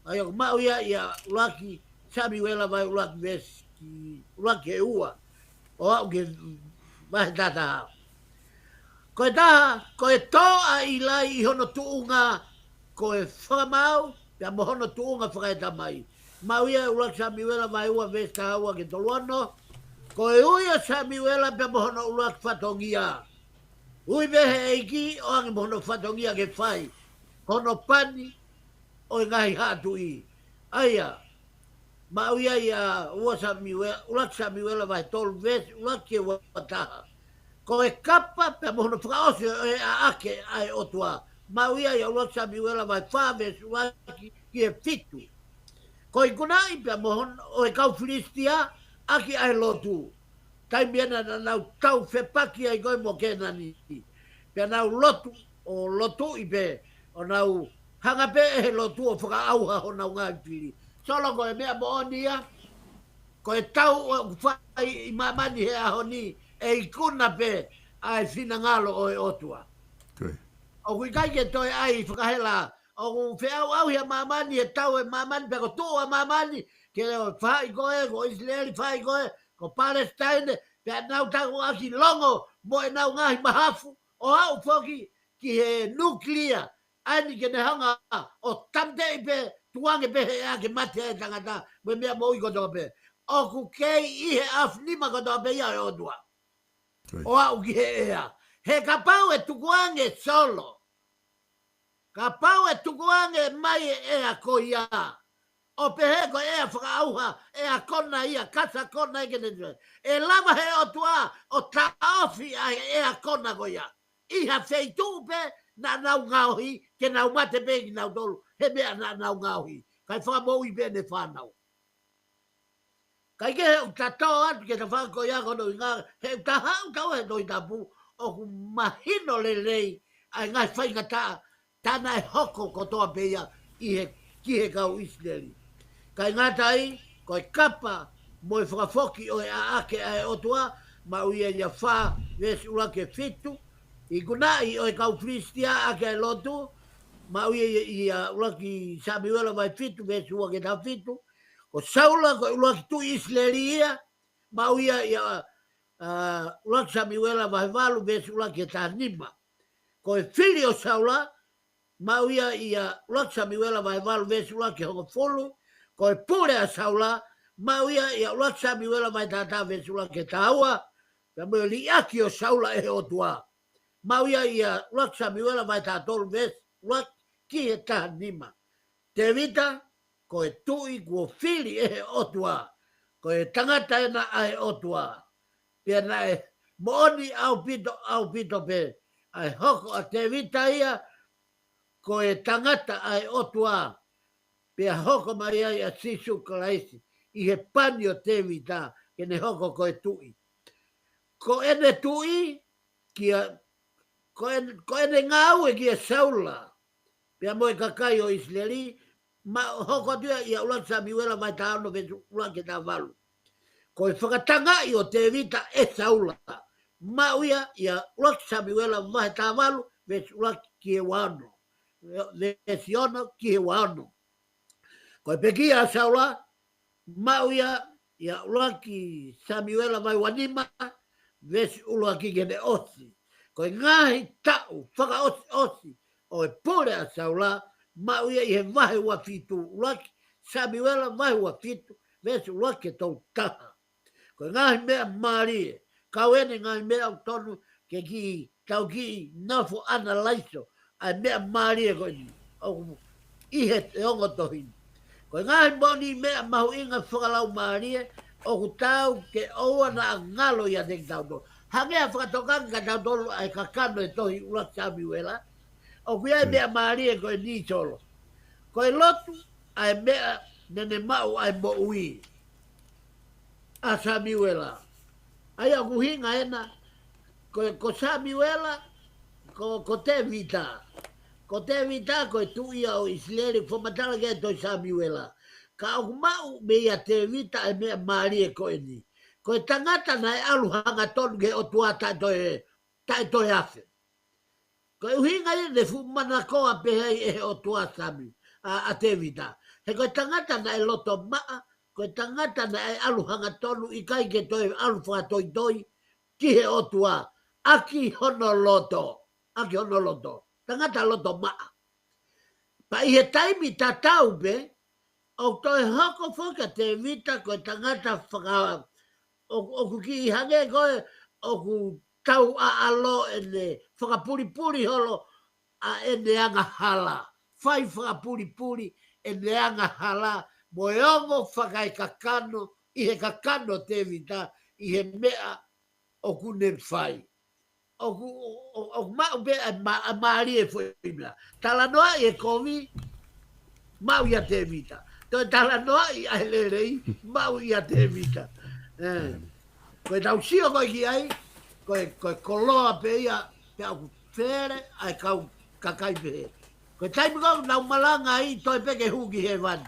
Ai o mau ia i ulaki Samuela vai ulak veski, ulak e ua. O au ke vai tata. Ko e taha, ko e toa i lai i hono tuunga, ko e whamau, pia mo hono tuunga whakaeta mai. Mau ia ulak Samuela vai ua vesta haua ke toluano, ko e uia Samuela pia mo hono ulak whatongia. Ui vehe eiki, o angi mo hono whatongia ke whai. Hono pani, o ngai hatu i. Aia, ma uia ia ua Samuela, ulak Samuela vai tolu ves, ulak ke wataha. Ko e kapa pe mohono whakaose e a ake ai otua. Ma uia ia ulak Samuela vai whaves ulak ki e fitu. Ko i kunai pe mohono o e kau Filistia aki ai lotu. Tai miena na nau tau whepaki ai goi mo kena ni. Pe nau lotu o lotu i pe o nau hanga pe e lotu o whakaauha ho nau ngai pili. Solo ko e mea moonia, ko e tau o whai i mamani he aho ni, e i kuna pe ai whina ngalo o e otua. O kui kai ke toi ai whakahela, o ku whiau au hea mamani e tau e mamani, pe ko tua mamani, ke o whai koe, ko Israeli whai koe, ko Palestine, pe nau taku aki longo, mo e nau ngahi mahafu, o au whoki ki he nuklia, ani ke ne hanga o tamte i pe, tuange pe he ake mate e tangata, me mea mo i koto pe. O ku kei i he afnima koto pe ia e odua. O au ki he ea. He kapau e tukuange solo. Kapau e tukuange mai e ea ko ia. O pe he ko ea whakaauha, ea kona ia, kasa kona ike ne tue. E lava he otua, o taofi a ea kona ko ia. Iha feitu pe, na nau ngauhi, ke nau mate pe ki nau tolu, he mea na nau ngauhi. Kai whamou i pe ne whanau. Kai ke he utatoa atu ke ta whako ia kono i ngā, he utahau tau he toi tapu, o ku mahino le rei, ai ngai whaingata, tana e hoko kotoa pe ia, i he ki he kau Israeli. Kai ngatai, ko e kapa, mo e whakafoki o e aake a e otua, ma uia ia wha, ves ula ke fitu, i kunai o e kau Filistia ake e lotu, ma uia ia ula ki Samuela vai fitu, ves ua ke tau fitu, ko Saula ko ula ki tu Israeli ia, ma uia ia ula ki Samuela vai valu, ves ula ke ta nima. Ko e fili o Saula, ma uia ia ula ki Samuela vai valu, ves ula ke hongo folu, ko e pule a Saula, ma uia ia ula ki Samuela vai tata, ves ula ke taua, ka mo li aki o Saula e otua. Ma uia ia ula ki Samuela vai tatolu, ves ula ki e ta nima. Te vita, ko e tui kua fili e otua, ko e tangata e na ai otua. Pia na e Mooni au pito pe. Ai hoko a te vita ia, ko e tangata ai otua. Pea hoko mai ai a sisu kalaisi. I he pani o te vita, ke ne hoko ko e tui. Ko ene tui, kia, ko ene ngau e kia saula. Pea moe kakai o Israeli, ma hoko tua ia ulan sa miwela vai taano ke ulan ke ta valu. Ko e whakatanga i o te vita e saula. Mauia ia ulan sa miwela vai ta valu, ves ulan ki e wano. Ves iono ki e wano. Ko e peki a saula, mauia ia ulan ki sa miwela vai wanima, ves ulan ki gene osi. Ko e ngahi tau, whaka osi osi, o e pore a saula, mauia i he vahe ua fitu, ulaki, Samuela vahe ua fitu, ves ulaki tau taha. Ko e ngahi mea marie, kau ene ngahi mea au tonu, ke ki, tau ki, nafo ana laiso, ai mea marie ko ni, o ihe te ongo tohini. Ko e ngahi moni mea mahu inga whakalau marie, o ku tau ke oua na ngalo ia te tau tolu. Hangea whakatokanga ka tau tolu ai kakano e tohi ulaki Samuela, o kuia mea marie ko e ni solo. Ko e lotu ai mea nene mau ai mo ui. A Samuela. Ai a kuhinga ena, ko Samuela, ko te vita. Ko te vita ko e tuia o Israeli, whamatala ke toi Samuela. Ka au mau me ia te vita ai mea marie ko e ni. Ko e tangata na e aluhanga tonu ke o tua tai toi afe. Ko e uhinga i ne fu mana koa pehei e o tua Sami, a te vita. He ko e tangata na e loto maa, ko e tangata na e aluhanga tonu i kai ke toi aluwha toi, ki he o tua, aki hono loto, tangata loto maa. Pa i he taimi ta tau be, o toi hoko whoka te vita ko e tangata whaka, o kuki i hange koe, o ku tau a alo ene whakapuri holo a ene anga hala. Whai whakapuri ene anga hala. Mo e ongo whakai kakano, i he kakano te vita, i he mea o kune whai. O mau be a maari e whaimea. Tala noa i e komi, mau ia te vita. Toi tala noa i a helerei, mau ia te vita. Koe tau sio koe ki ai, koe koloa pe ia, pe au where, ai kau kakai pe he. Koe taimi kou nau malanga ai, toi peke huki he wani.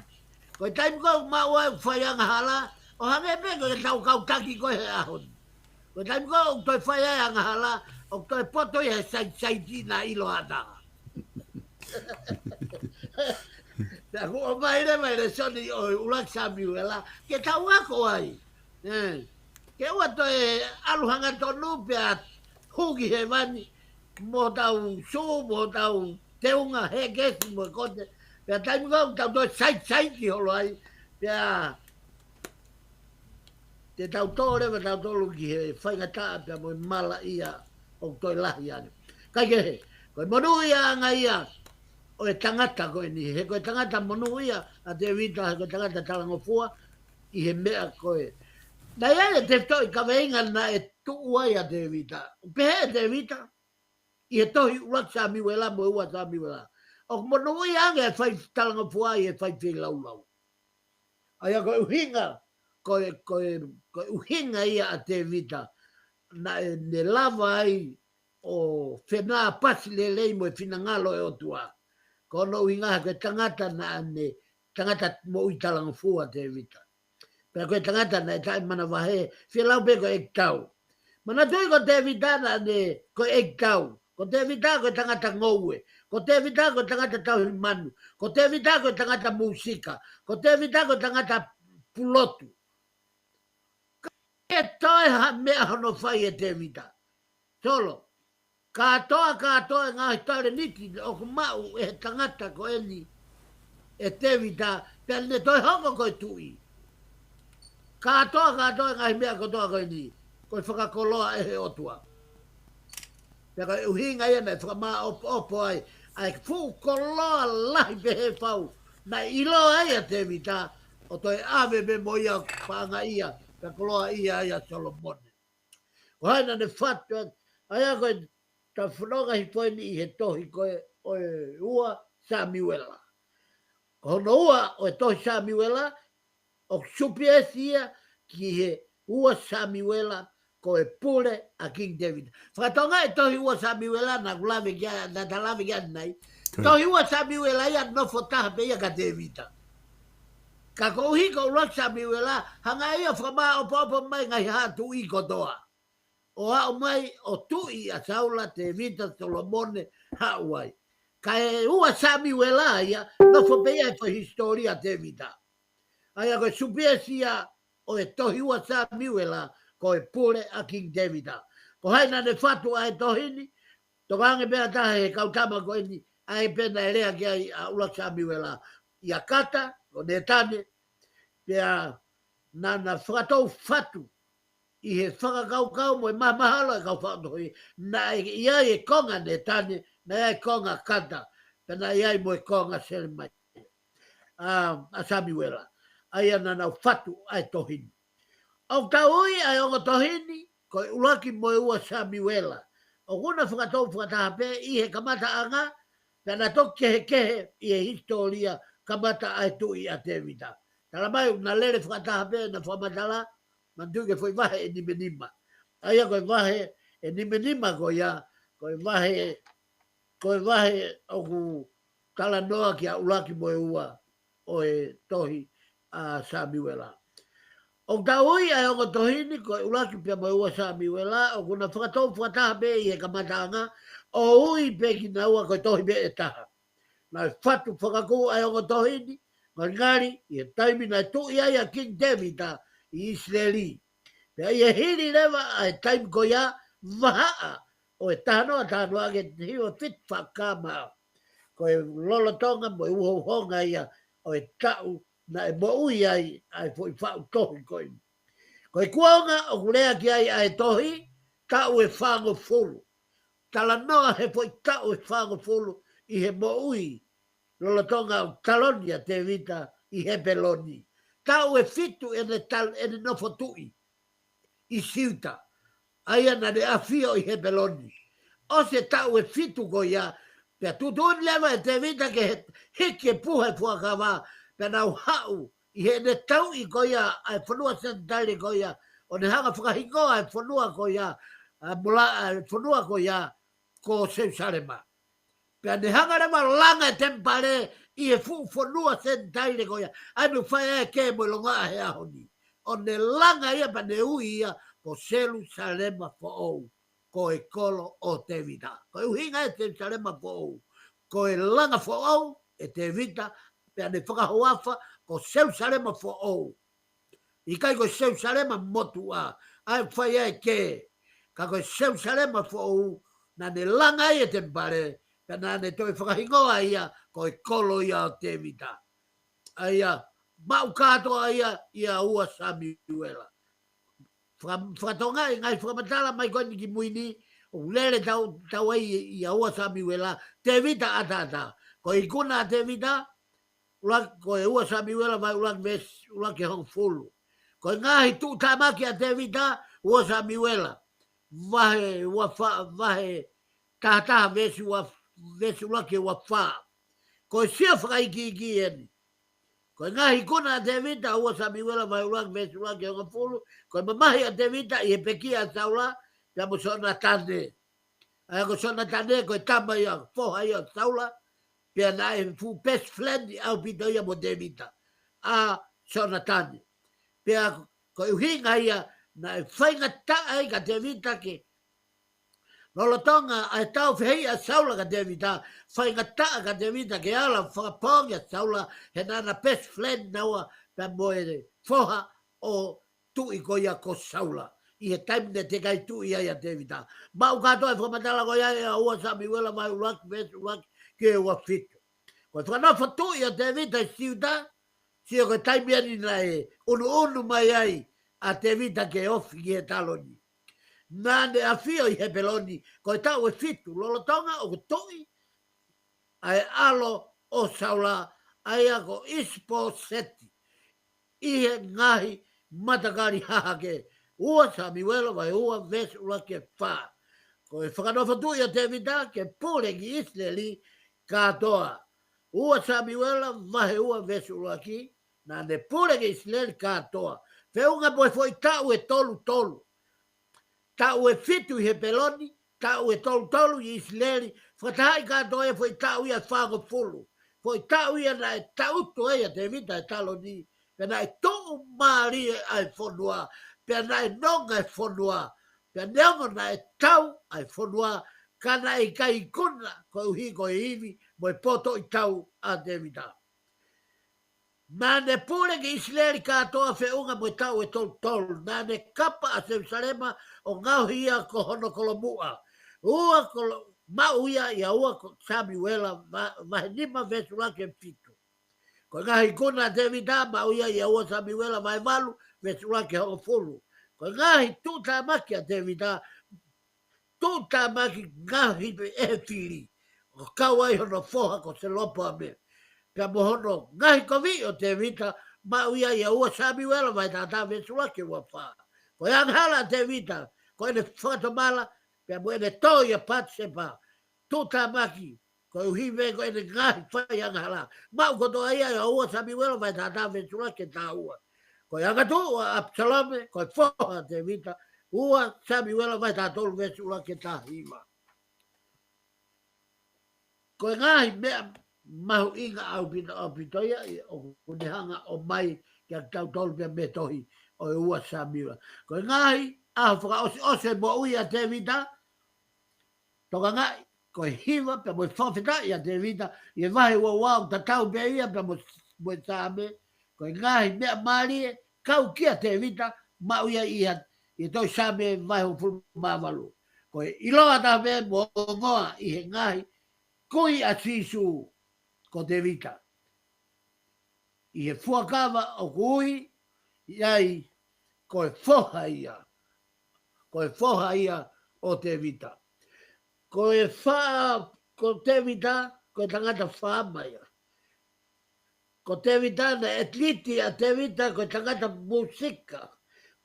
Koe taimi kou mau ai whaianga hala, o hange pe koe tau kau taki koe he ahon. Koe taimi kou toi whaianga hala, o toi poto i he saitina ilo atanga. Pea kua maire soni o ulak Samuela, ke tau ako ai. Ke ua toi aluhanga tonu pea huki he wani, mo tau su, mo tau teunga he kesi mo kote, pea taimi kou tau toi saiti holo ai, pea te tau tōre wa tau tolu ki he whaingataa pea mo mala ia o toi lahi ane. Kai ke he, koe monu ia anga ia, o e tangata koe ni, he koe tangata monu ia, a te vita he koe tangata talangofua, i he mea koe. Nai ane te toi ka veinga na e tuu ai a te vita. Pehe te vita, i he tohi ulat sa miwela mo ua sa miwela. O monu ia anga e whai talangofua i e whai whi laulau. Ai a koe uhinga, koe uhinga ia a te vita, na e ne lava ai o whenā pasi le lei mo e whina ngalo e o tua. Kono uhinga koe tangata na ne, tangata mo ui talangofua te vita. Pea koe tangata na e tai mana wahe, whia lau pe koe ek tau. Mana tui ko te vita na ne koe ek tau. Ko te vita koe tangata ngoue. Ko te vita koe tangata tau manu. Ko te vita koe tangata musika. Ko te vita koe tangata pulotu. E toi ha mea hono whai e te vita. Solo. Katoa ngā hitare niki o ku mau e tangata ko eni e te vita. Pea ne toi hoko koe tui. Katoa ngā mea kotoa koe ni. Koe whakakoloa e he otua. Pea koe uhinga ia nei whakamaa opo ai. Ai fu koloa lahi pe he whau. Na ilo ai a te vita. O toi ave me mo ia panga ia. Pea koloa ia Solomone. Ko haina ne whatua, ai koe ta whanonga hi poini I he tohi koe o e ua Samuela. Ko hono ua o e tohi Samuela, o supi e sia ki he ua Samuela ko e pule a King David. Whakatonga e tohi ua Samuela na kulawe kia, na talawe kia nei. Tohi ua Samuela ia no fotaha pe ia ka Davida. Ka ko uhi ko ua Samuela, hanga ia whama o popo mai ngai hatu I kotoa. O hao mai o tui a Saula te Vita Solomone hauai. Ka e ua Samuela ia, no fopeia e po historia te Vita. Ai ko supia sia o e tohi ua Samuela ko e pule a King Davida. Ko haina ne fatu ai tohini, to vange bea tahe kautama ko ini, ai pena elea ki ai a ula Samuela. Ia kata, o ne tane, pea na whakatou fatu, I he whakakau mo e mahalo e kau whakatohi, na ia e konga ne tane, na ia e konga kata, pena ia mo e konga selemai. A Samuela. Ai ana na fatu ai tohini. Au taui ai onga tohini, ko ulaki mo ua Samuela. O kuna whakatou whakataha pe I he kamata anga, pena tok kehe I he historia kamata ai tui a Davida. Tala mai na lere whakataha pe na whamatala, manduke foi vahe e nimenima. Ai a koe vahe e nimenima ko ia, koe vahe o ku tala noa ki a ulaki mo ua o e tohi a Samuela. O taui ai o tohini ko ulaki pia mai ua Samuela o kuna whakatou whakataha be I he kamatanga o ui pe ki na ua ko tohi be e taha. Na whatu whakakou ai o tohini ngari I he taimi na tui ai a King David I Israeli. Pea I he hiri lewa ai taimi ko ia vahaa o e tahanoa ake hiwa fit whakama. Ko e lolotonga mo e uhohonga ia o e tau na e mo ui ai foi whau tohi koe. Ko e kuaonga o kulea ki ai tohi, tau e whango fulu. Tala noa he foi tau e whango fulu I he mo ui. Lolotonga o talonia te vita I he peloni. Tau e fitu ene nofo tui. I siuta. Aia na de afio I he peloni. O se tau e fitu ko ia, pea tutun lewa e te vita ke heke puhe puakawa, pea nau hau, I he ne tau I ko ia, ai whanua sentari ko ia, o ne hanga whakahingoa ai whanua ko ia, whanua ko ia, ko Seusalema. Pea ne hanga rewa langa e tempare, I he whanua sentari ko ia, ai me whai e ke mo longa he ahoni. O ne langa ia pa ne ui ia, ko Seusalema fo ou. Ko e kolo o te vita. Ko e uhinga e te salema fo ou. Ko e langa fo ou e te vita, pea ne whakahoafa ko seu salema fo ou. I kai ko seu salema motu a, ai whai e ke, ka ko seu salema fo ou, na ne langa e te mpare, pea na ne toi whakahingoa ia, ko e kolo ia o te vita. Aia, mau katoa ia ua Samuela. Whakatonga I ngai whakamatala mai koe ni ki muini, o lere tau ai I aua Samuela, te vita atata. Ko I kuna te vita, ko e ua Samuela vai ulak ke hong fulu. Ko I ngahi tu tamaki a te vita, ua Samuela. Vahe tahataha vesi ulak ke ua wha. Ko I sia whakaiki eni. Ko ngahi kuna te vita ua Samuela vai ulak vesi ulak ke hong fulu, ko mamahi a te vita I he peki a Saula, pia mo sona tane. Ai ko sona tane ko tama ia foha ia Saula, pia na e fu best friend au pito ia mo te vita. A sona tane. Pia ko uhinga ia na e whainga ta ai ka te vita ke Lolotonga ai tau whihei a Saula ka te vita, whainga ta ka te vita ke ala whakapongi a Saula, he nana best friend naua pia mo e foha o tui ko ia ko Saula. I he taimi ne te kai tui ia te vita. Mau katoa e whamatala ko ia a ua Samuela mai ulak, ves ulak, ke ua fitu. Ko whanofa tui ia te vita I siuta, sio ko taimi ani na e unu mai ai a te vita ke ofi ki he taloni. Nane a fio I he peloni, ko tau e fitu, lolotonga o tui, ai alo o Saula, ai ako ispo seti. I he ngahi matakari hahake, ua Samuela vai ua vesula ke wha. Ko e whakanofa ia te vita ke pule ki Israeli katoa. Ua Samuela vai ua vesula ki, na ne pule ki Israeli katoa. Whiunga poe foi tau e tolu. Tau e fitu he peloni, tau e tolu i Israeli, whatahi katoa e foi tau ia whango fulu. Foi tau ia na e tau to ia te vita e talo ni. Pena e tō maari ai whonua, pena e nonga e whonua, pena neonga na e tau ai whonua, kana e kai kuna ko uhi ko e iwi, mo e poto i tau a te vita. Nā ne pule ki Israeli katoa whiunga mo e tau e tolu, nā ne kapa a Jerusalema o ngauhi ia ko hono kolomua. Ua mau ia ia ua Samuela, mahenima vesula ke fitu. Ko ngahi kuna te vita mau ia ua Samuela vai malu vesula ke ho fulu. Ko ngahi tuta maki a te vita, tuta maki ngahi e fili. O kawai hono foha ko se lopo a me. Pia mohono ngahi ko vi o te vita, mau ia ua Samuela vai tata vesula ke ua wha. Ko anghala te vita, ko ene whakamala, pia mo ene toia pat sepa, tuta maki, ko uhive ko ene ngahi whai anghala. Mau ko toa ia ua Samuela vai tata vesula ke ta ua. Ko angatu ua Absalome, ko whoha te vita, ua Samuela vai tata vesula ke ta hima. Ko ngahi mea mahu inga au pitoia, o kunehanga o mai, kia tau tolu pia me tohi, o ua Samuela. Ko ngahi, aho whaka ose mo ui a te vita, toka ngai, ko hiva, pia mo whawhita i a te vita, i vahe ua wau ta tau pia ia, pia mo same, ko ngahi mea marie, kau kia te vita, mau ia i toi same vahe o fulu mavalu. Ko iloa ta pia mo ngoa i he ngahi, kui a sisu ko te vita. I he fuakawa o kui, iai, ko e foha ia. Ko e foha ia o te vita. Ko e wha, ko te vita, ko e tangata whaamaya. Ko te vita na etliti a te vita, ko e tangata musika.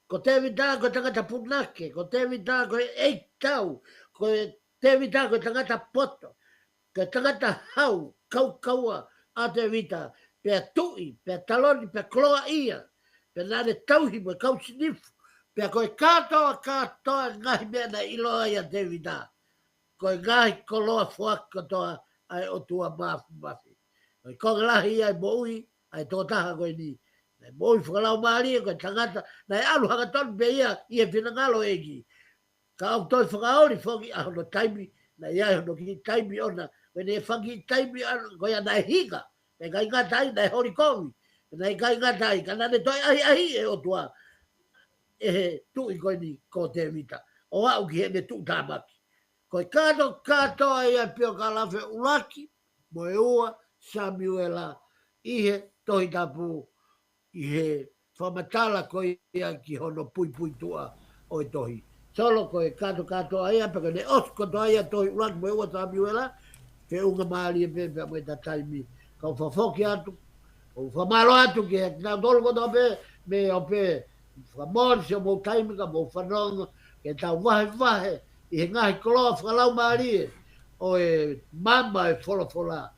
Ko te vita, ko e tangata punake. Ko te vita, ko e eitau. Ko te vita, ko e tangata poto. Ko e tangata hau, kaua a te vita. Pea tui, pea taloni, pea kloa ia. Pea nane tauhi mo kau sinifu. Pea koe katoa ngahi mea na iloa ia te vita. Koe ngahi koloa fuaka toa ai o tua mafi. Koe kongalahi ai mo ui, ai tō taha koe ni. Nei mo ui whakalau maari koe tangata, nei alu haka tonu pe ia, ia pinangalo egi. Ka au toi whakaori whoki a hono taimi, nei ai hono ki taimi ona, koe ne whangi taimi koe a nei higa. Nei kai ngatai, nei hori kowi. Nei kai ngatai, ka nane toi ahi e o tua. E he tui koe ni ko te vita. O au ki he ne tu tāmaki. Koe katoa ia pio kalawe ulaki, mo e ua Samuela i he tohi tapu, i he whamatala koe ia ki hono pui tua o e tohi. Solo koe katoa ia, peka ne osko toa ia tohi ulaki mo e ua Samuela, ke unga maali e pepe mo e ta taimi. Kau whafoki atu, o whamalo atu ki he nā tolu koto pe, me o pe, whamori se mo taimi ka mo whanonga, ke tau vahe, i he ngahi koloa whakalau maari o e mama e wholofola.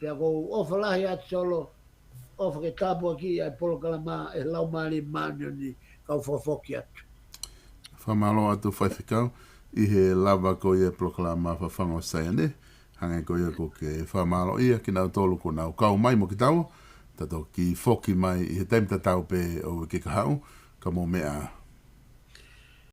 Pea ko ofalahi atu solo, ofa ke tāpua ki ai Polokalama e lau maari maanioni kau whafoki atu. Whamalo atu whaifekau, i he lava ko ia Polokalama whafango SAIONE, hangai ko ia ko ke whamalo ia ki nau tolu ko nau kau mai mo ki tau, tato ki foki mai i he taimta tau pe o ke kahau, ka mo mea